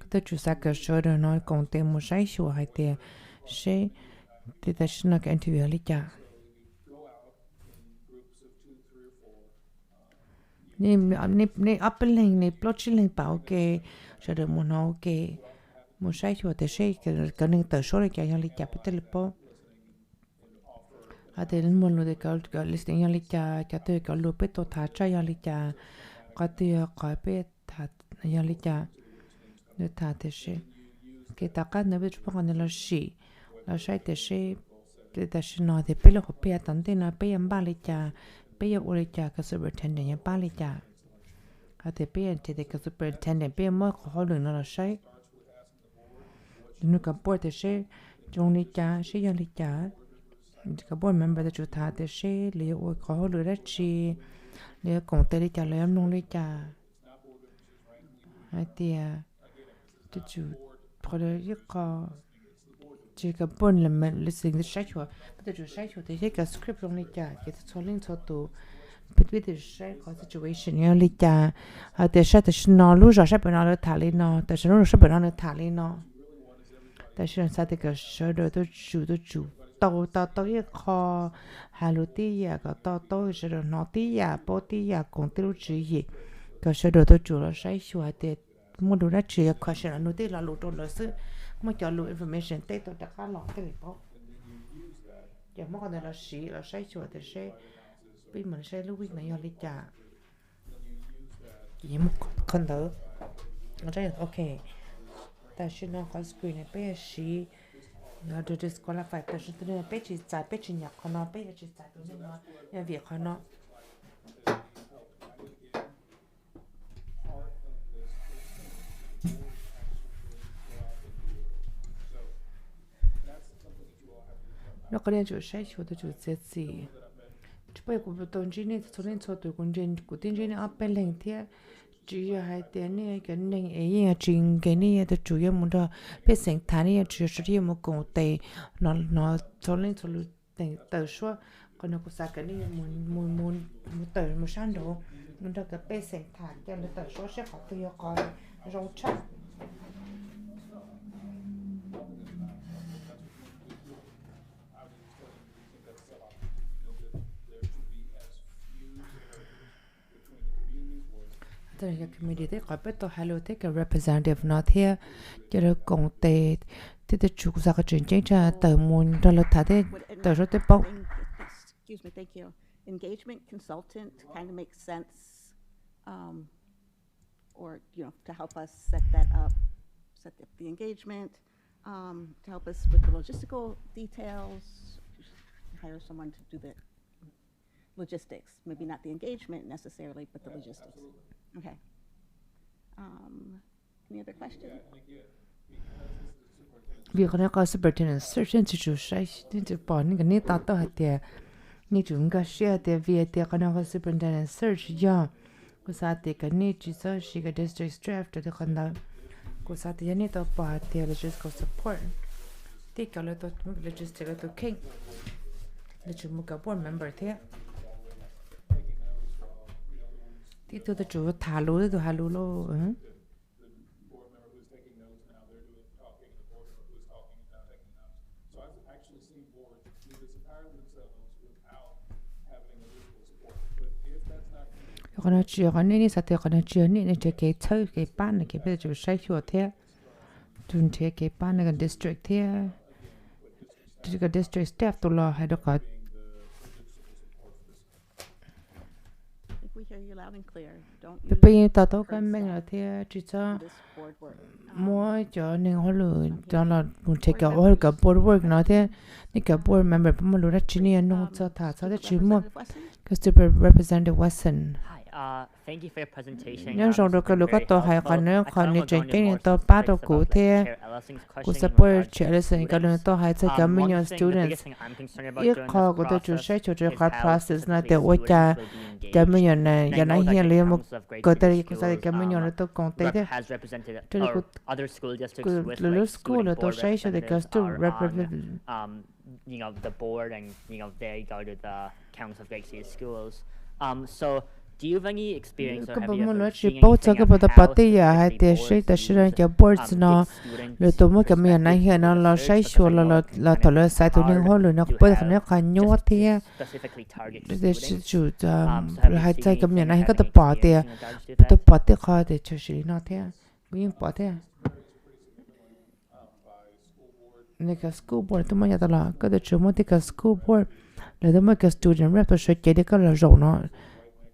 ก็จะจุดสายก็เชื่อเดินน้อยกงเต็มมุใช้ชัวหายเดียใช่ที่แต่ฉันนักอินทิวิลิจ่านี่อัพเป็นลิงนี่ปลดชิลิงเปล่าโอเคเชื่อเดินมุนโอเคมุใช้ชัวแต่ใช่ก็นึงแต่ช่วยแกยังลิจ่าไปเตลิปอาเดนมุนรู้เด็กก็ลิสต์ยังลิจ่าจะเตยก็รู้ไปตัวท้าใจยังลิจ่าก็เตยก็ไปท้ายังลิจ่าเนื้อท้าแต่ใช่เกตากันเนื้อไปจุดพักกันเราสีเราใช้แต่ใช่แต่ฉันนอนแต่ไปแล้วก็ไปตันเต้นไปยังบ้านลิจ่าไปยังอุลิจ่าก็สุดเป็นเทนเดนยังบ้านลิจ่าอาแต่ไปยังเด็กก็สุดเป็นเทนเดนไปยังมั่วขอหนึ่งเราใช้นึกกับปวดแต่ใช่จงลิจ่าใช่ยังลิจ่าก็บอกมันเป็นจุดท้ายแต่เช่เลี้ยวขอหรือได้ชีเลี้ยวกงเตลิจ่าเลี้ยมลงลิจ่าไอเดียจุดพอได้ยี่ก็จีกับปนเลยมันลิสิ่งที่ใช้ชัวแต่จุดใช้ชัวแต่ใช้กับสคริปต์ลงลิจ่าเกี่ยวกับโซลิงโซตูเป็นวิธีใช้ของ situation ยังลิจ่าแต่ใช้แต่ฉันนอนรู้จักใช้เป็นนอนเลยถ่ายเลยนอนแต่ฉันรู้ใช้เป็นนอนเลยถ่ายเลยนอนแต่ฉันใช้แต่กับใช้โดยตัวจุดตัวยี่คอฮารุตียาก็ตัวเสด็จนอตียาปอตียากงติรุจียีก็เสด็จตัวจุลใช้ชัวเด็ดมุดูนัดจีก็เสด็จนุตีเราหลุดตัวเลยซึ่งมันจะหลุด information เตตัวจะข้าหลอกกันหรือเปล่าอย่างเมื่อก่อนเราสีเราใช้ชัวแต่ใช้เป็นเหมือนใช้ลูกวิ่งในยอลิจ่าอย่างมุกคนเถอะเราใช้โอเคแต่ฉันนอนคอนสกรีนในเป้สีเราดู disqualify แต่ฉันตัวนี้เป้จีจ่ายเป้จีหยักคนนอเป้จีจ่ายตัวนี้เนาะยังเวียคนนอแล้วก็เรียนจุดใช้ชัวตัวจุดเจ็ดสี่จะไปกูตอนจีนี่ตัวนี้ตัวตัวกูเรียนกูทิ้งจีนี่อัพเป็นแหล่งเที่ยจีให้เตียนี่กันหนึ่งเองจริงกันนี่ตัวจุยมันก็เป็นสิ่งฐานนี่จุดสุดที่มันกงเตะนอตัวนี้ตัวรู้แต่เต๋อชัวคนนักศึกษากันนี่มันเต๋อมันช่างดูมันจะกับเป็นสิ่งฐานกันเลยเต๋อชัวใช้ขอตัวยกอยรงชัก cái committee đấy có biết tôi hello thế cái representative nó thế cho nó công tế thì tôi chụp ra cái chuyện chính ra tờ muốn đó là thà thế tờ rất tế bốc. Excuse me, thank you. Engagement consultant kind of makes sense, or to help us set up the engagement, to help us with the logistical details. Hire someone to do the logistics, maybe not the engagement necessarily, but the logistics. Okay. Any other questions? Vì con có superintendent search into chủ sai nên chỉ bỏ những cái này tạo hạt tiền như chúng ta share tiền vì tiền con có superintendent search giờ có sao tiền cái này chỉ số chỉ cái district staff cho con đó có sao tiền này tạo bỏ tiền logistical support thì cái là tạo logistical là tạo kinh là chúng một cái board member thế thì tôi chủ thả lúa tôi thả lúa lo còn nó chưa còn nên sao thì còn nó chưa nên chỉ cái chơi cái ban này cái bây giờ sai chuột thế chúng chơi cái ban này cái district thế cái district staff tụi lo hay được cái bây giờ tao tao cái mình là thế chỉ cho mỗi chỗ nên họ lựa cho là một chơi cái họ cái board work nó thế những cái board member mà lựa ra chỉ nên nó cho thà sao để chỉ một cái super representative Wesson. Thank you for your presentation. Nhưng rồi được cái lúc đó hay còn nữa còn như chuyện cái này tôi bắt đầu cụ thể của support trẻ lesson cái lúc đó hay sẽ có nhiều students ít khó của tôi chủ sẽ cho cái process nó để ôi cha cái nhiều này giờ này hiện liền một cái tới cái sai cái nhiều là tôi còn tới thế cho nên cái lúc school là tôi sẽ cho cái student representative the board and they go to the council of great schools. So do you have any experience or have you ever seen anything of how cái boards nó rồi tụi mới cái miền này hiện nó là sai số là thổi là sai tụi nó hồi rồi nó bây giờ nó khai nhót thế để chủ hay sai cái miền này có tập bỏ tiền khai để cho xử lý nó thế cũng bỏ thế này cái school board tụi mới nhận là cái chủ mới cái school board là tụi mới cái student rep tôi sẽ chỉ để cái là rổ nó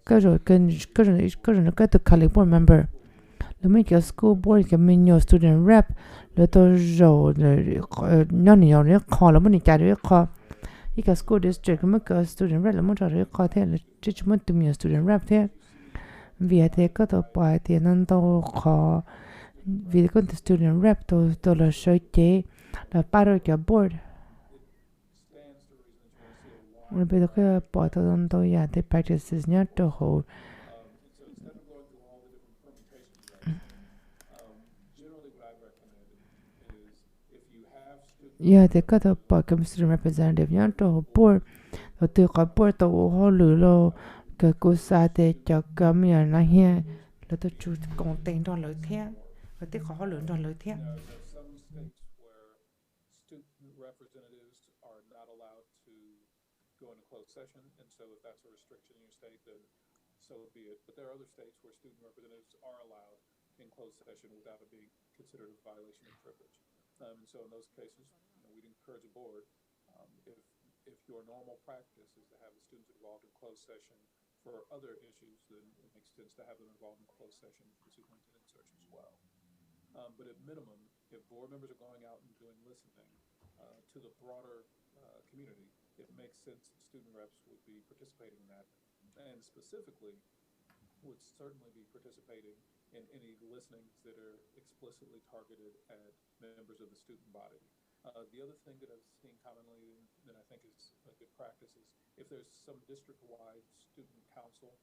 cái rồi cái từ California member là mấy cái school board cái mình nhiều student rep là tôi rồi nó nhiều nữa khó là mình chạy được khó cái school district mấy cái student rep là mình chạy được khó thế là chỉ mình tụi mình student rep thế vì thế cái tôi bài thì nên tôi khó vì cái student rep tôi là sơ chế là part of cái board bây giờ cái bỏ tôi tôi ya the practices nhá to hold ya the cái bỏ cái student representative nhá to board rồi từ cái board tôi họ lựa lo cái cố sa để cho cái miền này ha là tôi chú công tên đó lợi thế và từ họ lựa đó lợi thế session, and so if that's a restriction in your state, then so be it. But there are other states where student representatives are allowed in closed session without it being considered a violation of privilege. And so in those cases, we'd encourage a board, if your normal practice is to have the students involved in closed session for other issues, then it makes sense to have them involved in closed session for the superintendent search as well. But at minimum, if board members are going out and doing listening to the broader community, it makes sense that student reps would be participating in that, and specifically would certainly be participating in any listenings that are explicitly targeted at members of the student body. The other thing that I've seen commonly that I think is a good practice is if there's some district-wide student council,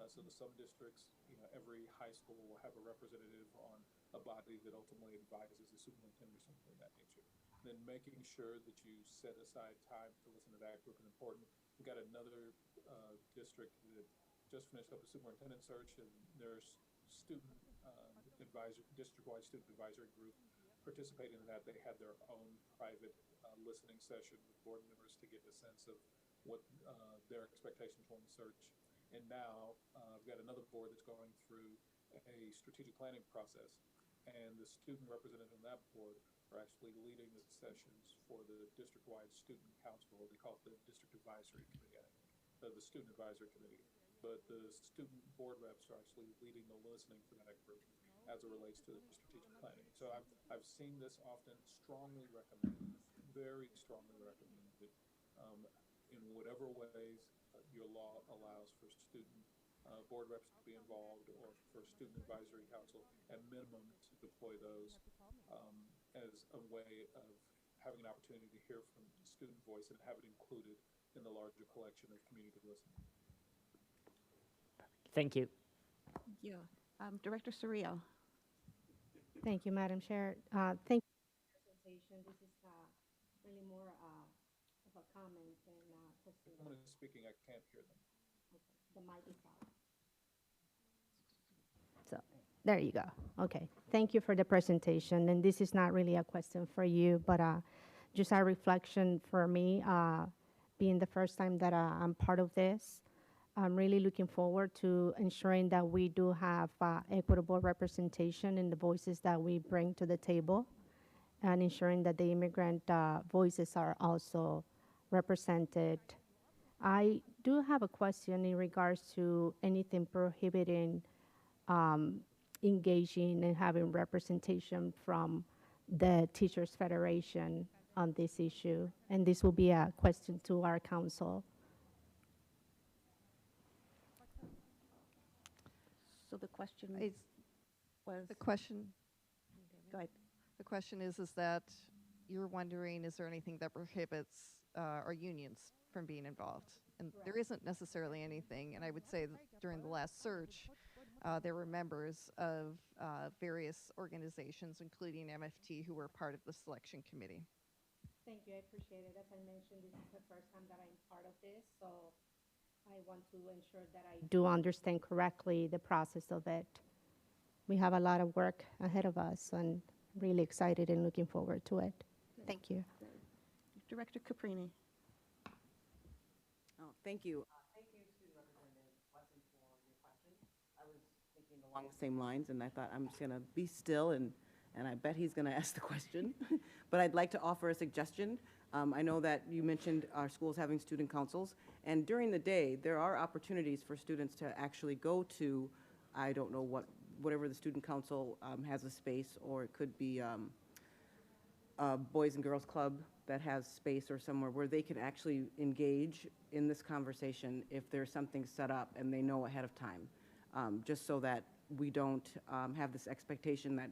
so that some districts, every high school will have a representative on a body that ultimately advises the superintendent or something of that nature. Then making sure that you set aside time to listen to that group is important. We've got another district that just finished up a superintendent search, and there's student district-wide student advisory group participating in that. They had their own private listening session with board members to get a sense of what their expectations were in the search. And now I've got another board that's going through a strategic planning process, and the student representative on that board are actually leading the sessions for the district-wide student council, or they call it the district advisory committee, I think, the student advisory committee. But the student board reps are actually leading the listening for that group as it relates to the strategic planning. So I've seen this often strongly recommended, very strongly recommended, in whatever ways your law allows for student board reps to be involved, or for student advisory council, at minimum to deploy those as a way of having an opportunity to hear from the student voice and have it included in the larger collection of community listening. Thank you. Thank you. Director Surreal. Thank you, Madam Chair. Thank you for the presentation. This is really more of a comment than question. Someone is speaking, I can't hear them. Okay. The mic is out. So there you go. Okay. Thank you for the presentation. And this is not really a question for you, but just a reflection for me, being the first time that I'm part of this. I'm really looking forward to ensuring that we do have equitable representation in the voices that we bring to the table, and ensuring that the immigrant voices are also represented. I do have a question in regards to anything prohibiting engaging and having representation from the Teachers Federation on this issue. And this will be a question to our council. So the question was... The question... Go ahead. The question is that you're wondering, is there anything that prohibits our unions from being involved? And there isn't necessarily anything. And I would say that during the last search, there were members of various organizations, including MFT, who were part of the selection committee. Thank you. I appreciate it. As I mentioned, this is the first time that I'm part of this, so I want to ensure that I do understand correctly the process of it. We have a lot of work ahead of us, and really excited and looking forward to it. Thank you. Director Caprini. Oh, thank you. Thank you, Student Representative Wesson, for your question. I was thinking along the same lines, and I thought I'm just going to be still, and I bet he's going to ask the question. But I'd like to offer a suggestion. I know that you mentioned our schools having student councils, and during the day, there are opportunities for students to actually go to, I don't know whatever the student council has a space, or it could be a Boys and Girls Club that has space, or somewhere where they can actually engage in this conversation if there's something set up and they know ahead of time, just so that we don't have this expectation that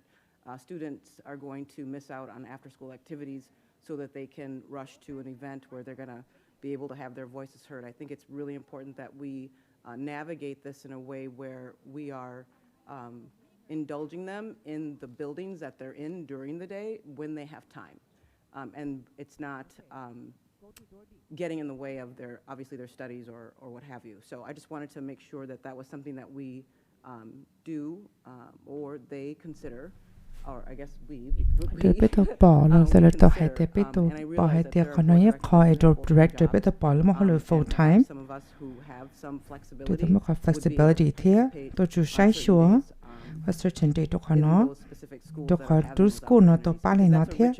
students are going to miss out on after-school activities so that they can rush to an event where they're going to be able to have their voices heard. I think it's really important that we navigate this in a way where we are indulging them in the buildings that they're in during the day when they have time. And it's not getting in the way of obviously their studies or what have you. So I just wanted to make sure that that was something that we do, or they consider, or I guess we Deputy Paul, the Deputy Paul had the economic director, Deputy Paul, more full time. Some of us who have some To the more flexibility here, to say sure, a certain day to canoe, to school not to pali not here.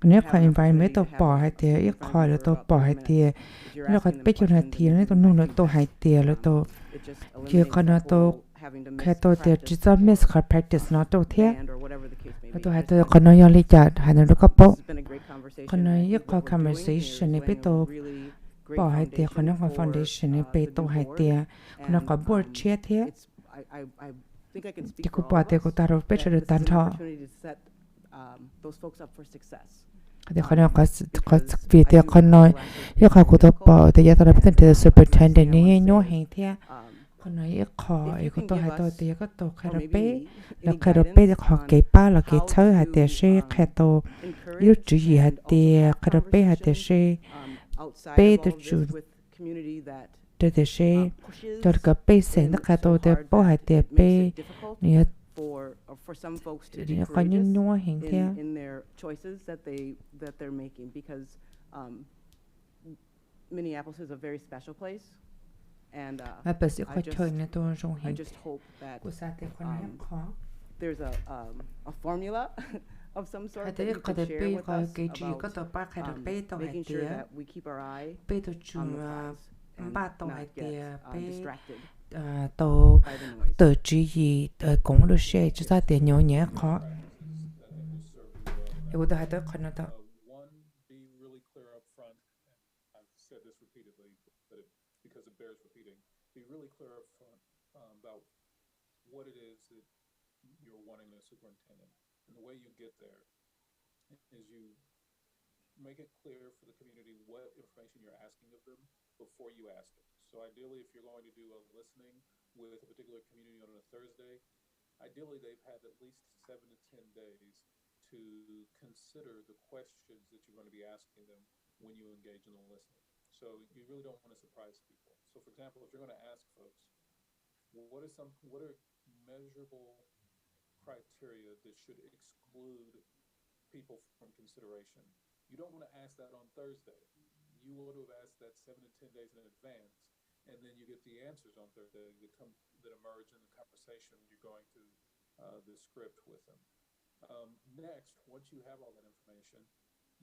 Never environment of bar had there, you call it of bar had there. Look at Pekin here, to know to hide there, little. You cannot to Kato there, just a miss her practice not out here. To have the canoe yard, had a look up. Canoe conversation, a bit of bar had there, canoe foundation, a bit of had there, canoe board chat here. I think I can speak You for could all put of us, the better that this than is an her. opportunity to set those folks up for success. The canoe, you could up the other representative, the superintendent, in your hand here. Canoe, you call, you could have the Yato Carape, the Carape, the hockey pal, like it's how had the she, Cato, you G had the Carape had the she, pay the June. The she, the base and the Cato, the boy had the pay near. For some folks to be courageous in their choices that they're making, because Minneapolis is a very special place, And I just hope that there's a formula of some sort that you can share with us about making sure that we keep our eye on the prize and not get distracted by the noise. tự chỉ gì cũng được share cho ta tiền nhỏ nhẹ khó. Tôi đã thấy con nó đó. One, be really clear up front, and I've said this repeatedly, but because it bears repeating, be really clear up front about what it is that you're wanting in a superintendent. And the way you get there is you make it clear for the community what information you're asking of them before you ask it. So ideally, if you're going to do a listening with a particular community on a Thursday, ideally they've had at least 7 to 10 days to consider the questions that you're going to be asking them when you engage in the listening. So you really don't want to surprise people. So for example, if you're going to ask folks, what are measurable criteria that should exclude people from consideration? You don't want to ask that on Thursday. You want to have asked that 7 to 10 days in advance, and then you get the answers on Thursday that emerge in the conversation when you're going through the script with them. Next, once you have all that information,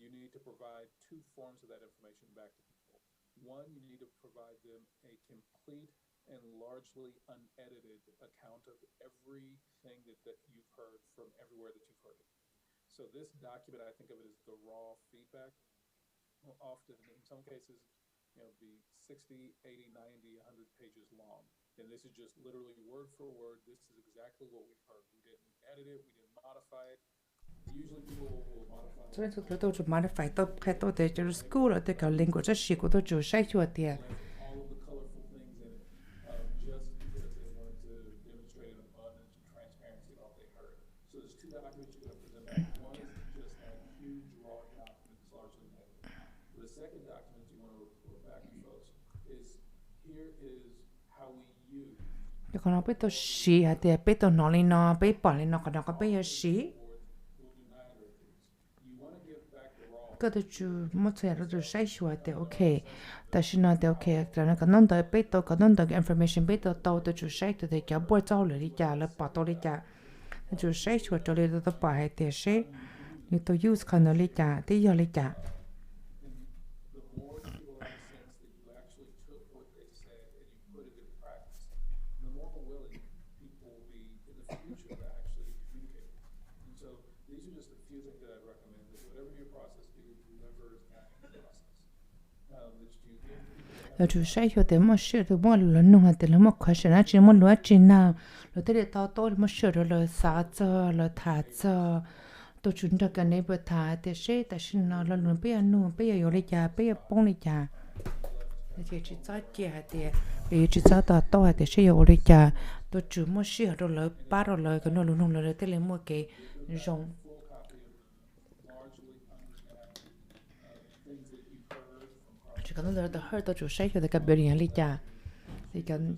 you need to provide 2 forms of that information back to people. One, you need to provide them a complete and largely unedited account of everything that you've heard from everywhere that you've heard it. So this document, I think of it as the raw feedback. Will often, in some cases, be 60, 80, 90, 100 pages long. And this is just literally word for word. This is exactly what we've heard. We didn't edit it. We didn't modify it. Usually people will modify it. So tôi chỉ modify tôi cái tôi để cho school ở đây cái language rất nhiều của tôi chủ sai cho tiền. All of the colorful things in it, just because they wanted to demonstrate an abundance and transparency of all they heard. So there's 2 documents you're going to present back. One is just that huge raw document that's largely edited. The second document you want to report back to folks is here is how we use. Thì còn nó biết tôi xí hả thì biết tôi nói lên nó biết bỏ lên nó còn nó có biết xí. Cái tôi chú một thời rồi tôi sai số thì ok,但是呢thì ok, rồi nó còn nông tới biết tôi còn nông tới information biết tôi tôi chú sai tôi thì kéo bớt trâu lại đi trả lại bỏ tôi đi trả, chú sai số cho nên tôi bỏ hay thì sai, nhưng tôi use cái nó đi trả thì giờ đi trả. Rồi chú sai cho tới một sự từ một lần nung từ là một question á chỉ một lúa chỉ nào rồi tới để tao tôi một sự rồi là xả cho là thả cho tôi chuẩn cho cái này bữa thả thì sẽ tại sao nó là luôn bây giờ nung bây giờ lấy trà bây giờ bông lấy trà thì chỉ cho trà thì bây chỉ cho tao tôi thì sẽ lấy trà tôi chủ một sự rồi là ba rồi là cái nó luôn nung rồi tới lấy một cái rong. Chỉ cần nó được hơi tôi chủ sai cho cái biểu hiện lý trả thì cần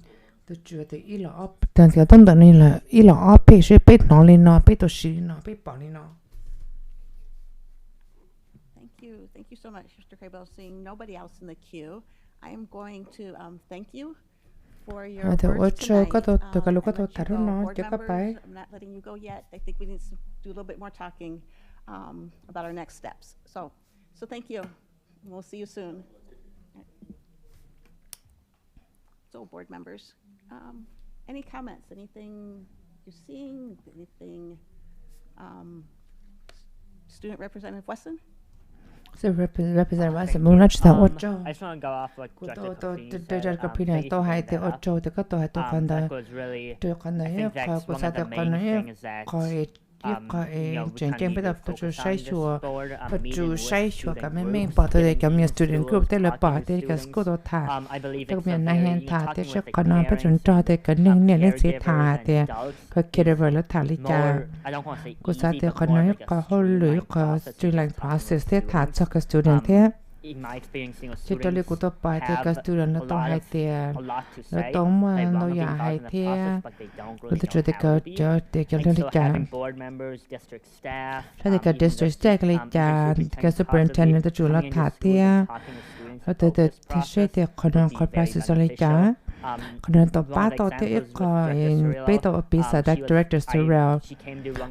tôi chủ thì ít là up thì cái tông này là ít là up thì sẽ biết nó lên nó biết tôi xí nó biết bỏ lên nó. Thank you so much, Mr. Crable. Seeing nobody else in the queue, I am going to thank you for your words tonight. I'm not letting you go yet. I think we need to do a little bit more talking about our next steps. So thank you. We'll see you soon. So, board members, any comments? Anything you're seeing? Anything? Student Representative Wesson? So, Representative Wesson, muốn nói chuyện I just want to go off what Director Capri said. Tôi hay thì ở châu thì có tôi hay tôi còn đấy. Tôi còn đấy có của sao tôi còn đấy coi cái chuyện trên bây giờ tôi chú sai chùa tôi chú sai chùa cả mấy bỏ tôi để cái student group để là bỏ để cái school tôi thả tôi miền này hiện thả để sẽ còn nó bắt đầu cho để cái nền nó sẽ thả để cái kia rồi nó thả đi cha của sao tôi còn nói có hỗ lưỡi có streamline process để thả cho cái student thế chỉ cho lý của tôi bài thì các student nó tông hai tiền nó tông nó giả hai tiền rồi tôi cho để cái lý trả cho cái district staff lý trả cái superintendent tôi chủ nó thả tiền rồi tôi thì sẽ để còn nó có process lý trả còn nên tàu ba tàu thì ít có bây tàu bị sa that director Surreal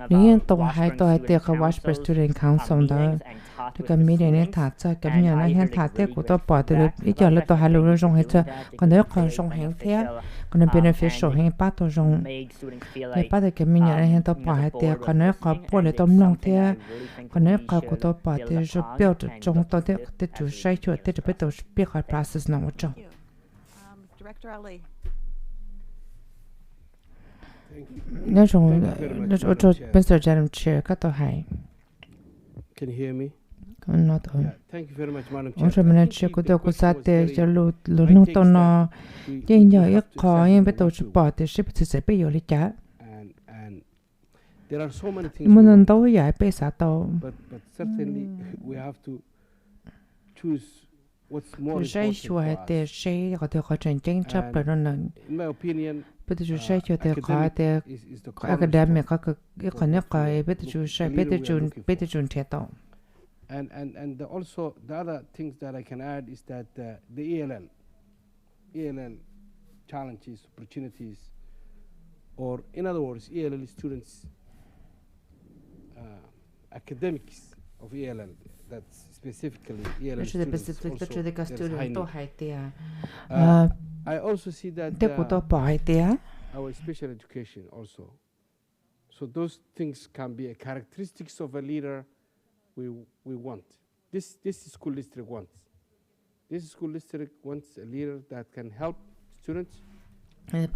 những tàu hai tiệc cái Washburn Student Council đó thì cái meeting này thả cho cái nhà này hiện thả tiệc của tàu bỏ từ ít giờ là tàu hai lúa rong hết cho còn nếu còn rong hết thế còn nên beneficial hết ba tàu rong thì ba cái nhà này hiện tàu bỏ hết tiệc còn nếu có bỏ lại tôm long thế còn nếu có của tàu bỏ thì rồi biểu trong tàu tiệc thì chủ sai chuột thì bây giờ biết cái process nào trong Director Ali. nói chung Mr. Madam Chair các tàu hay Can you hear me? nói thôi Thank you very much, Madam ông Chair. cho mình chưa có được sát để cho lụt nông tàu nó nhưng giờ ít khó nhưng bây giờ bỏ thì sẽ bây giờ đi trả There are so many things. muốn tàu giải bây giờ tàu But certainly we have to choose what's more sai important chùa for để us. sai có thể có tranh tranh chấp rồi nó In my opinion, bây giờ sai chùa để có để academic có cái nhất cái bây giờ sai bây giờ thiệt tàu and also the other things that I can add is that the ELL challenges, opportunities, or in other words, ELL students, academics of ELL, that's specifically ELL students also, there's high need. I also see that our special education also. So those things can be a characteristics of a leader we want. This school district wants. This school district wants a leader that can help students to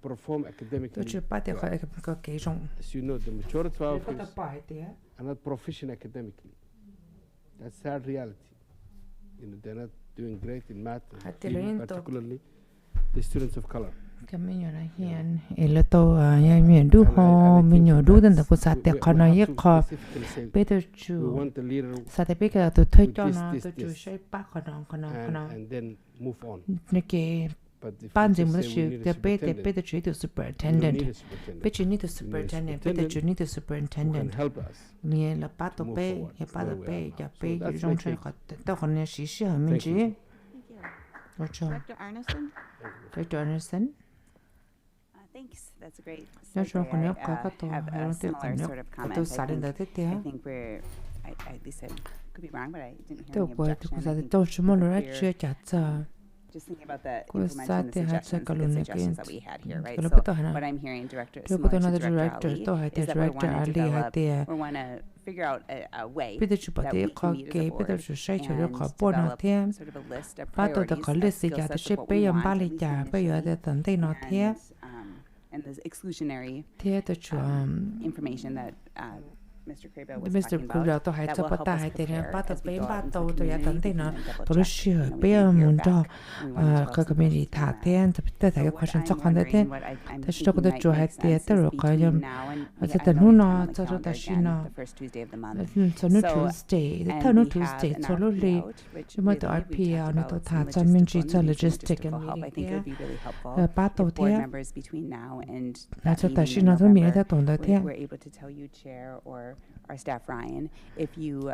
perform academically. As you know, the majority of our kids are not proficient academically. That's sad reality. You know, they're not doing great in math, and particularly the students of color. cái mình nhớ là hiện là tôi mình đủ ho mình nhớ đủ đến cái sát để con nói khó bây giờ chú sát để bây giờ tôi thấy cho nó tôi chú sẽ bắt con nó này cái ban gì mới chú để bây giờ chú được superintendent bây giờ need the superintendent bây giờ chú need the superintendent nghe là bắt tôi bây giờ trong chuyện có tôi còn nghe sĩ sĩ mình chứ Director Arneson. Director Arneson. Thanks. That's a great Nói chung segue. là I have a similar sort of comment. I think we're, at least I could be wrong, but I didn't hear any objection. Just thinking about the implementing the suggestions that we had here, right? So what I'm hearing, similar to Director Ali, is that we want to figure out a way that we can meet as a board and develop sort of a list of priorities, skill sets of what we want, at least initially, and the exclusionary information that Mr. Kreba was talking about, that will help us prepare as we go out into the community and double check, we can hear back. We want to develop some information on that. So what I'm wondering, what I'm thinking might make sense is between now and we got the calendar again, the first Tuesday of the month. So, and we have an RP out, which really we talked about some logistical help. I think it would be really helpful if board members between now and that meeting in November were able to tell you, Chair, or our staff Ryan, if you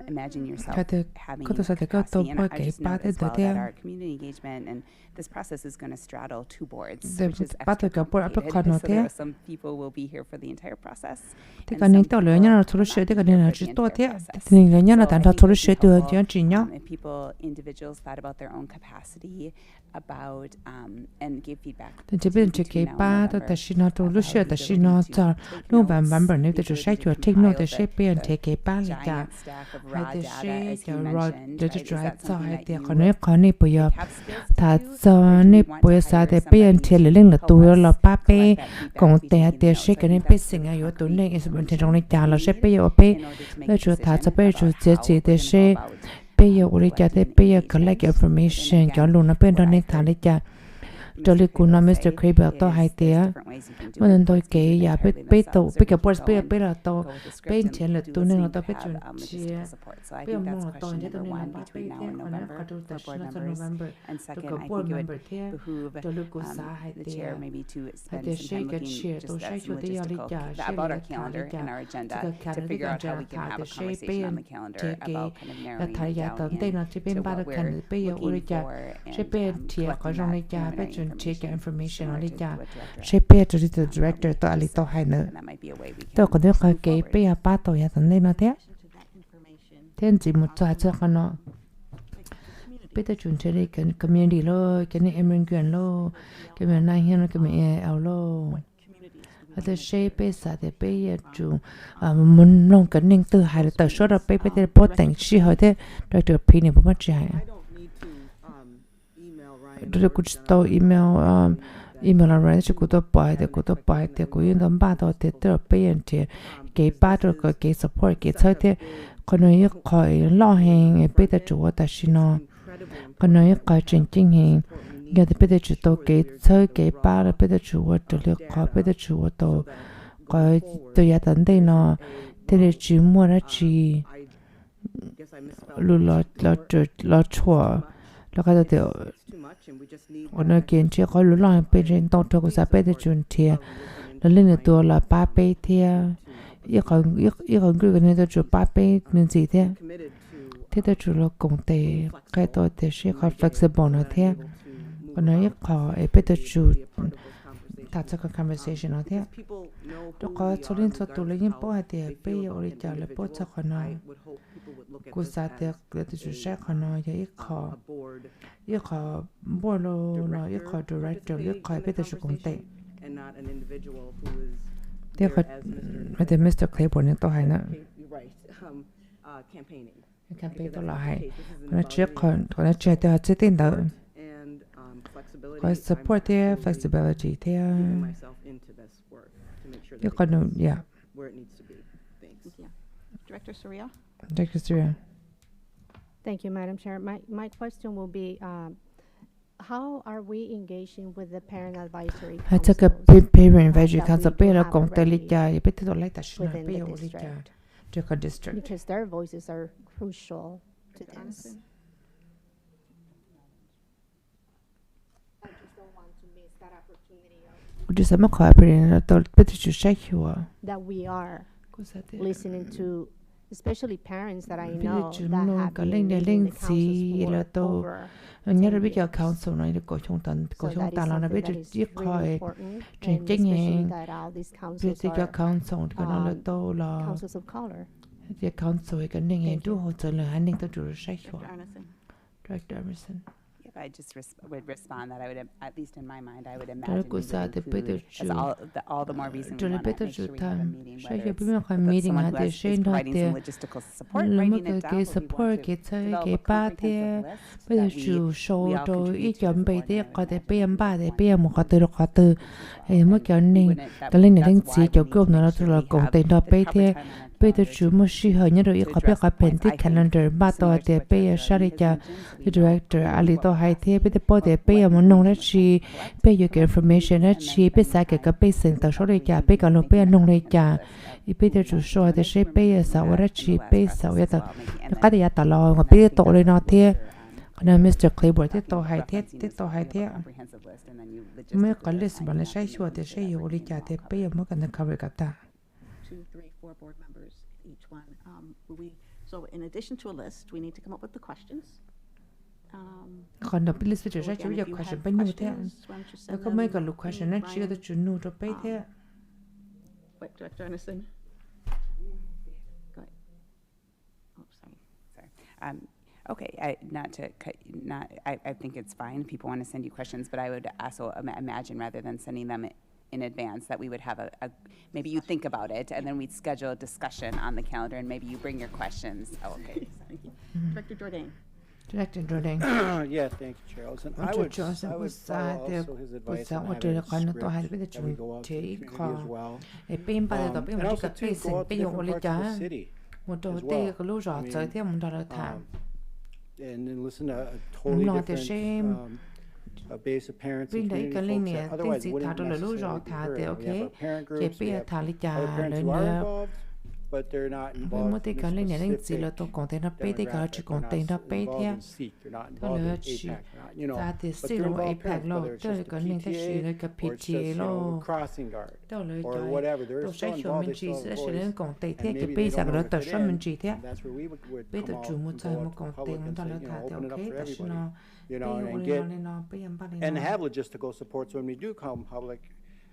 imagine yourself having capacity, and I just know as well that our community engagement and this process is going to straddle two boards, which is extra complicated. So there are some people will be here for the entire process, and some people will not be here for the entire process. So I think it would be helpful if people, individuals, thought about their own capacity, about and gave feedback. Between now and November, nếu tôi sẽ cho take note the shape and take a ban like that. Hay the shape the rod the drive so hay the con này bây giờ ta cho này bây giờ the bây giờ lên là tôi là ba bé còn the shape cái này bây giờ ai ở tôi này is bên trong này trả là shape bây giờ bây giờ ta cho bây giờ chỉ the shape bây giờ 우리 자대 bây giờ collect information cho luôn nó bên đó này thằng này cha cho li cú nó Mr. Kraber to hai tia mà nên tôi kể ya bé tàu bé cái board bé là tàu bé trên là tôi nên là tàu bé chuẩn chia bé mà là tàu nên tôi nên là ba bé tia còn nó có tôi ta nó cho November tôi có board member tia cho li cú sa hai tia share cái share tôi share cho tia li cha share là calendar and our agenda to figure out how we can have a conversation on the calendar about kind of narrowing down to what we're looking for and có trong này cha bé chuẩn chia cái information similar này to cha what director sẽ bé cho the director to ali to hai nữa and that might be a way we tôi can có được cái bé ba tuổi ya tận đây nó thế thiên chỉ một trò chơi con nó bé tôi chuẩn chơi đi cái community lo cái này immigrant lo cái này này hiện cái này ao lo ở đây bé sa để bé chủ muốn弄cái ninh từ hai từ số đó bé để bố thành sĩ hỏi thế rồi được pin này bố mất chạy rồi cũng tao email ra cho cô tôi bài thì cô yên tâm ba đó thì tôi bây giờ cái ba đó cái support cái chơi thế còn nói khỏi lo hàng bây giờ chủ ta xin nó còn nói khỏi chuyện chính hàng giờ thì bây giờ chủ tôi cái chơi cái ba đó bây giờ chủ tôi được khỏi bây giờ chủ tôi khỏi tôi giờ tận đây nó thế là chỉ mua ra chỉ lo chua lo cái đó còn nói chuyện chỉ có lúc nào bên trên tàu cho cô sẽ bên trên chuyến thiệt là lên đượcตัวlà ba bên thiệt ít còn cái này tôi chụp ba bên mình gì thiệt thế tôi chụp là công ty cái tôi thì sẽ có flexible nữa thiệt còn nói ít có bên tôi chụp tạo cho cái conversation nữa thiệt tôi có số điện thoại tôi lấy những bộ thì bây giờ đi chợ là bộ cho con nói cô sẽ thì tôi chụp sẽ con nói ít có bộ nó ít có director ít có bây giờ chụp công ty thế có Mr. Claiborne tôi hay nữa campaign tôi là hay nó chưa tôi chưa tin đâu có support there flexibility there thế còn nó Director Surya. Director Surya. Thank you, Madam Chair. My question will be, how are we engaging with the parent advisory I took a councils parent advisory council that we do pero have con already telita y pete to like that within the pero district? to district Because their voices are crucial to this. I just don't want to miss that opportunity just am cooperating to pete to shake you that we are listening to, especially parents that I know that have been lên leading the gì là councils for to over nhớ 10 là bây giờ years. council này có trong tận có So trong that is tận là something bây that giờ is chỉ really coi important, chuyện and chính especially hàng that all these bây councils giờ are council cái nó là to là councils of color. the council cái nên nghe đủ hỗ trợ là anh nên tôi chủ shake you Director Arneson. Director Emerson. If I just would respond that I would, at least in my mind, I would imagine we cô would sa thì bây giờ include, as all the more reason we cho nên want bây to giờ make sure chủ we have a tham meeting, sẽ whether giờ it's bây giờ cái meeting someone là who để is xem đó providing thì some logistical support, là writing mất it cái down, but we support want cái to chơi develop cái a ba thì comprehensive list bây giờ that chủ we số all rồi contribute ít to chuẩn as a bị board, thì and I có would thể imagine bây giờ that ba we thì would bây giờ want một to cái từ có từ and mất cái we nên wouldn't- that- cái lên that's đến why gì we cho need group to nó make là sure là we công have ty đó the bây proper thì time on our bây giờ calendar chủ to một sự hơi nhớ rồi có biết có pen thì calendar ba to thì bây giờ sao đi cho the director ali to hay thì bây giờ bao giờ bây giờ muốn nông ra chi bây giờ cái information ra chi bây giờ cái patient tao số đi cho bây giờ lúc bây giờ nông đi cho bây giờ chủ số thì sẽ bây giờ sao ra chi bây giờ sao vậy cái gì tao lo bây giờ tổ lên nó thì nên Mr. Claiborne thì to hay thì mới có list mà nó sai số thì sẽ hiểu đi cho thì bây giờ mới cần cover cái ta 2, 3, 4 board members, each one. So in addition to a list, we need to come up with the questions. Còn đọc list cho So cho again, giờ if you question have bao nhiêu thế questions, why don't you nó send có mấy them cái lục question nó chỉ có chuẩn nụ cho bây thế Wait, Director Arneson. Go ahead. Oh, sorry. Okay, not to cut, I think it's fine. People want to send you questions, but I would also imagine rather than sending them in advance that we would have maybe you think about it and then we'd schedule a discussion on the calendar and maybe you bring your questions. Oh, okay. Thank you. Director Jordan. Director Jordan Yeah, thank you, Chair Ellison. I would follow also his advice on having a script that we go out to the community as well. And also to go out to different parts of the city as well. And then listen to a totally different a base of parents bên and đấy cái community lên folks that nè tiếng otherwise gì wouldn't thảo đó là lúc rõ necessarily be thả heard. thế We ok have our parent cái groups, we bây have thả lý other trà parents lên who are nè involved, but they're not với mỗi involved cái in cái the lên nè nên chỉ là specific tôi còn tên nó bé thì cái chỉ demographic. còn They're tên nó not bé involved thế in SEEK, they're not đó involved là in chỉ APAC, they're not, you know, thả thì but xí they're rồi involved APAC parents, lo whether it's đó là just the cái lên cái chỉ là cái PTA or it's just, PTA you know, lo crossing guard đó là or cái whatever. They're tôi still sẽ cho involved, mình they chỉ still have sẽ a lên voice, còn tên and thế cái maybe bây they giờ don't cái đó know tôi to fit sẽ mình in, chỉ thế and that's where we would bây come giờ out chủ một and sai go một out to the còn public tên and đó say, là you thả know, thế open it ok up for ta sẽ everybody, nó you bây know, giờ and lên get nó lên nó bây giờ ba lên and nó have logistical support so when we do come public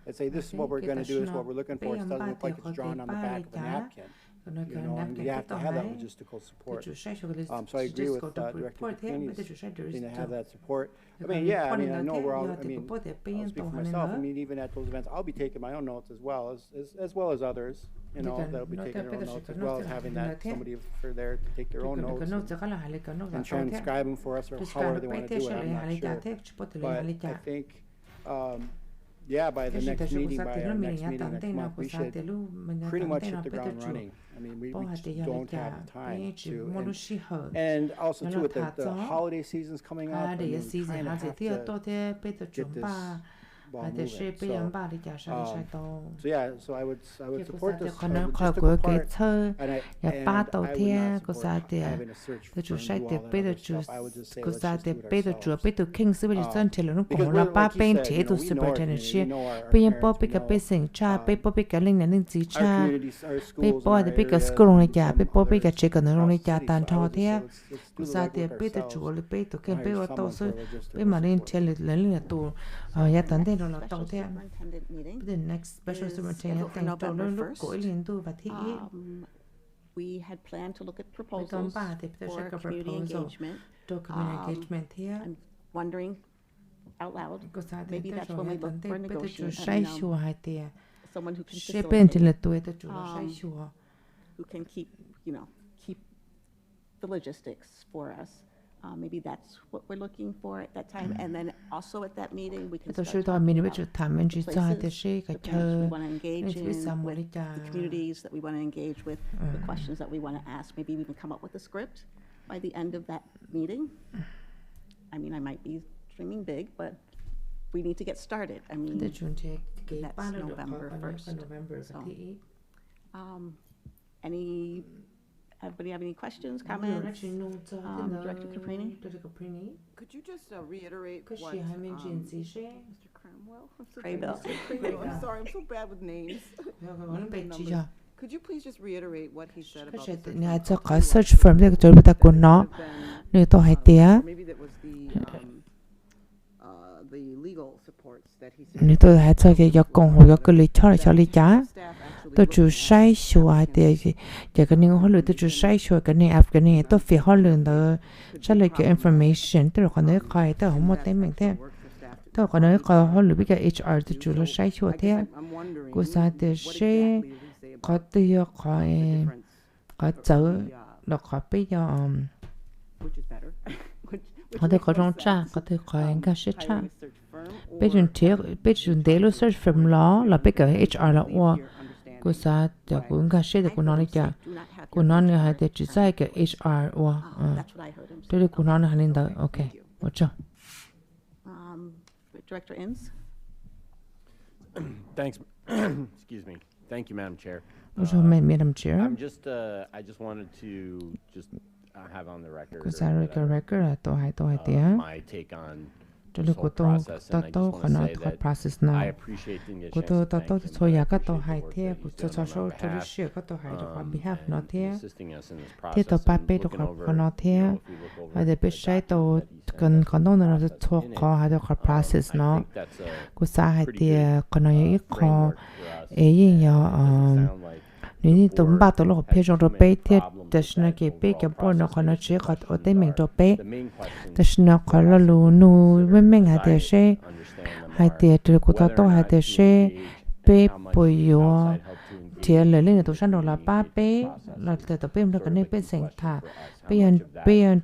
and say this is what we're going to do, this is what we're looking for, it doesn't look like it's drawn on the back of a napkin. You know, and we have to have that logistical support. So I agree with Director Capini's thing to have that support. I mean, yeah, I mean, I know we're all, I mean, I'll speak for myself. I mean, even at those events, I'll be taking my own notes as well as others, you know, that'll be taking their own notes, as well as having that somebody for there to take their own notes and transcribe them for us or however they want to do it. I'm not sure. But I think, yeah, by the next meeting, by our next meeting next month, we should pretty much hit the ground running. I mean, we just don't have the time to. And also too, with the holiday season's coming up, I mean, we kind of have to get this ball moving. So yeah, so I would support this logistical part, and I would not support having a search firm do all that other stuff. I would just say let's just do it ourselves. Because like you said, you know, we know our community, we know our parents, we know our communities, our schools, our areas, some other cities. So I would just say let's do the legwork ourselves, hire someone for logistical support. Superintendent meeting the next special is superintendent scheduled for November 1st. We had planned to look at proposals for community engagement. I'm wondering out loud, maybe that's when we look for negotiation. Someone who can facilitate, who can keep the logistics for us. Maybe that's what we're looking for at that time. And then also at that meeting, we can start talking about the places, the parents we want to engage in, with the communities that we want to engage with, the questions that we want to ask. Maybe we can come up with a script by the end of that meeting. I mean, I might be dreaming big, but we need to get started. I mean, that's November 1st. So, anybody have any questions, comments? Director Caprini? Could you just reiterate what Mr. Cramwell? I'm sorry, I'm so bad with names. Could you please just reiterate what he said about the search firm? Maybe that was the legal supports that he said. Tôi hãy cho cái công hội cái lý cho lý giá. Tôi chủ sai sửa thì cái này họ lựa tôi chủ sai sửa cái này app cái này tôi phải họ lựa đó trả lời cái information tôi còn nói coi tôi không muốn tên mình thế tôi còn nói coi họ lựa cái HR tôi chủ là sai sửa thế cô sa thì sẽ có tiêu có chở là có bây giờ có thể có trong cha có thể có anh cái sẽ cha bây giờ để lo search firm lo là bây giờ HR là cô sa thì cô nghe sẽ được cô nói là cô nói là hay để chỉ sai cái HR tôi cô nói là hành đó ok một chút. Director Inns. Thanks. Excuse me. Thank you, Madam Chair. Madam Chair. I just wanted to have on the record. My take on this whole process, and I just want to say that I appreciate the chance to thank him. I appreciate the work that he's done on behalf, assisting us in this process, and looking over, if you look over the document that he's done, I think that's a pretty good framework for us. Nếu tụm ba tụi nó phải trong đó bé thì nó cái bé cái bọn nó còn nó chỉ có ở đây mình đó bé thì nó có là lu nu mình hay để xe hay để từ của tao hay để xe bé bồi yo thì lấy lên tụi nó là ba bé là từ tụi bé nó cái này bé sinh thà bé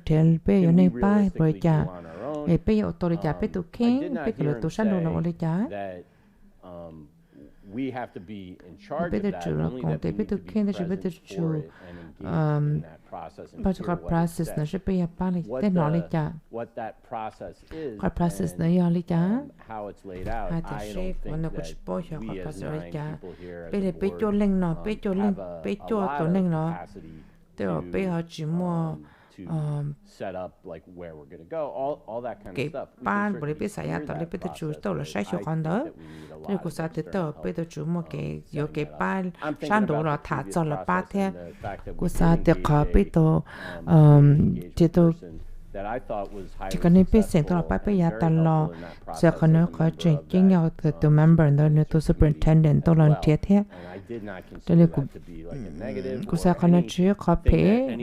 thì bé ở này ba bồi cha bé ở tụi cha bé tụi kén bé cái tụi nó là ở cha we have to be in charge of that, only that we need to be present for it and bao giờ cái process nó sẽ bây giờ bao lịch tên nó lịch trả cái process nó giờ lịch trả hai thứ sẽ còn nó cũng bao giờ cái process lịch trả bây giờ bây chỗ lên nó bây chỗ tổ lên nó từ bây giờ chỉ mua cái ban bởi vì sai tao lấy bây giờ chú tao là sai cho con đó thì cũng sao thì tao bây giờ chú mua cái有cái ban sáng đồ là thả cho là ba thế cũng sao thì có bây giờ thì tao chỉ cần biết xem tao là bây giờ tao lo sẽ có nó có chuyện chính nhau từ member đó nữa từ superintendent tao làm thiệt thế cho nên cũng sao có nó chỉ có phải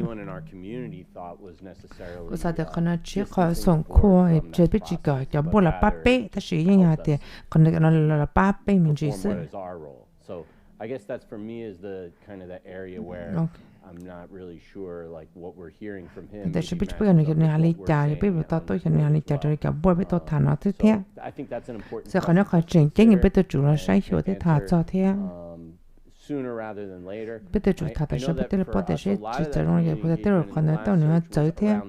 cũng sao thì có nó chỉ cóส่งครัวchỉ biết chỉ có cho bố là ba bé ta chỉ như nhau thì còn nó là ba bé mình chỉ sự So I guess that's for me is the kind of the area where I'm not really sure like what we're hearing from him. Tại sao biết cái này là lý giải, biết tao tôi cái này là lý giải rồi cả bố biết tao thà nó thế thế. Sẽ có nó có chuyện chính biết tao chủ là sai chỗ thế thà cho thế. Biết tao chủ thà tại sao biết tao là biết tao sẽ chỉ cho nó cái biết tao rồi còn tao nữa chơi thế.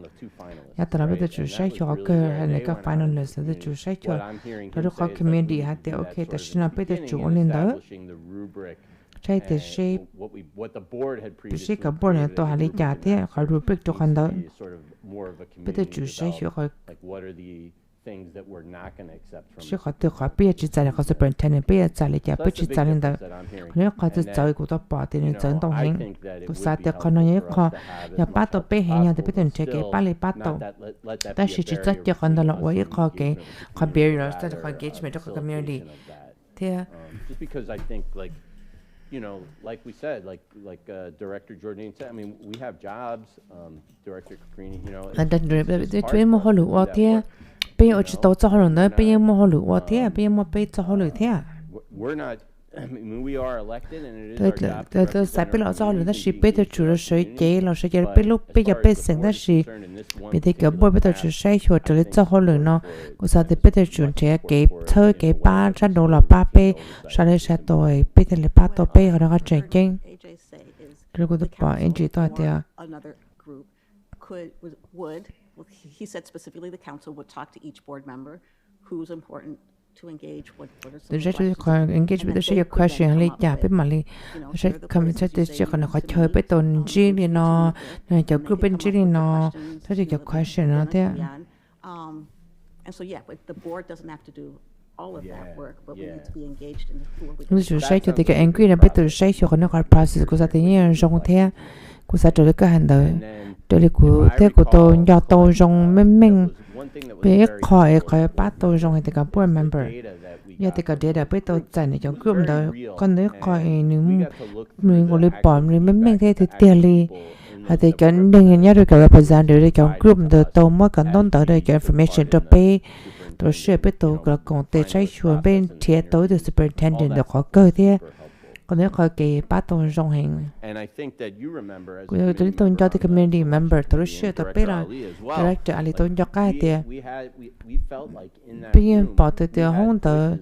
Ya tao biết tao chủ sai chỗ cái hay là các finalist tao chủ sai chỗ. Rồi có community hay thì ok tao xin là biết tao chủ lên đó. Trái thì sẽ bị cả board này tôi hay lý giải thế khỏi rubric cho con đó bây giờ chủ sẽ hiểu khỏi sẽ khỏi từ khỏi bây giờ chỉ là có superintendent bây giờ trả lý giải bây giờ trả lên đó nếu khỏi từ chơi của tôi bỏ thì nên chơi đồng hành của sao thì con nói khó nhà bắt tôi bé hay nhà thì bây giờ chơi cái bắt lấy bắt tôi ta chỉ cho con đó là với khó cái khó barrier cho khó engagement cho community thế you know, like we said, like Director Jordan said, I mean, we have jobs. Director Caprini, you know. And the train more hollow what here. Pay or just thoughts on the pay more hollow what here, pay more paid to hollow here. We're not. I mean, we are elected, and it is our job. The sapil also that she paid the church say jail or say your pillow pay your paying that she be take a boy better to say what to little hollow no. Was at the better to check a third a bar, $1 pape, shall I set away, Peter Lepato pay or a changing. Look at the bar, NG thought there. Another group would, he said specifically the council would talk to each board member who's important. To engage what are some questions. Engage with the question like yeah, but Mali, she come to this check on a hotel, but on Jilly no, your group in Jilly no, that's your question out there. And so yeah, but the board doesn't have to do all of that work, but we need to be engaged in who are we. You say to take angry a bit to say you can not process because at the year Jean Tia, because I told the handle. Tôi cũng thấy của tôi do tôi dùng mình biết khỏi bắt tôi dùng thì cả board member giờ thì cả data biết tôi giải này trong group đó còn nếu khỏi nếu mình có lấy bỏ mình thế thì tiền li thì cái đừng nhớ được cả representative để trong group đó tôi mới cần đón tới đây cái information cho bé tôi share biết tôi là còn để trái chuồn bên thiệt tôi từ superintendent được có cơ thế còn nếu khỏi cái bắt tôi dùng hình tôi cho cái community member tôi share tôi biết là director ali tôi cho cái tiền bây giờ bỏ từ từ không tới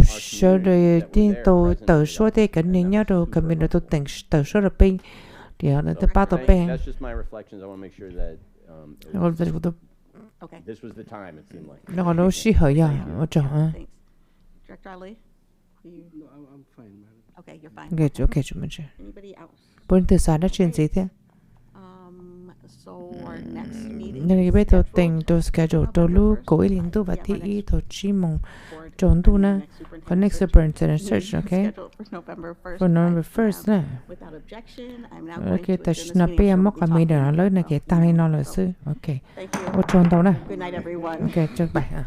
số rồi tin tôi từ số thì cái này nhớ rồi community tôi tỉnh từ số rồi pin thì nó tôi bắt tôi pin nó còn đâu xí hơi à ở chỗ hả I'm fine, madam. Okay, you're fine. Okay, okay, Anybody else? Bốn từ sáng đã chuyện gì thế? So our next meeting. Nên bây giờ tình tôi schedule tôi lúc cố ý liên tục và thi ý tôi chỉ mong chọn tu na. Còn next superintendent search, okay? For November 1st nè. Okay, ta snap bây móc cái meeting nó lấy này cái tăng lên nó là sư. Okay. Ô chọn tao nè. Good night, everyone. Okay, chắc bye.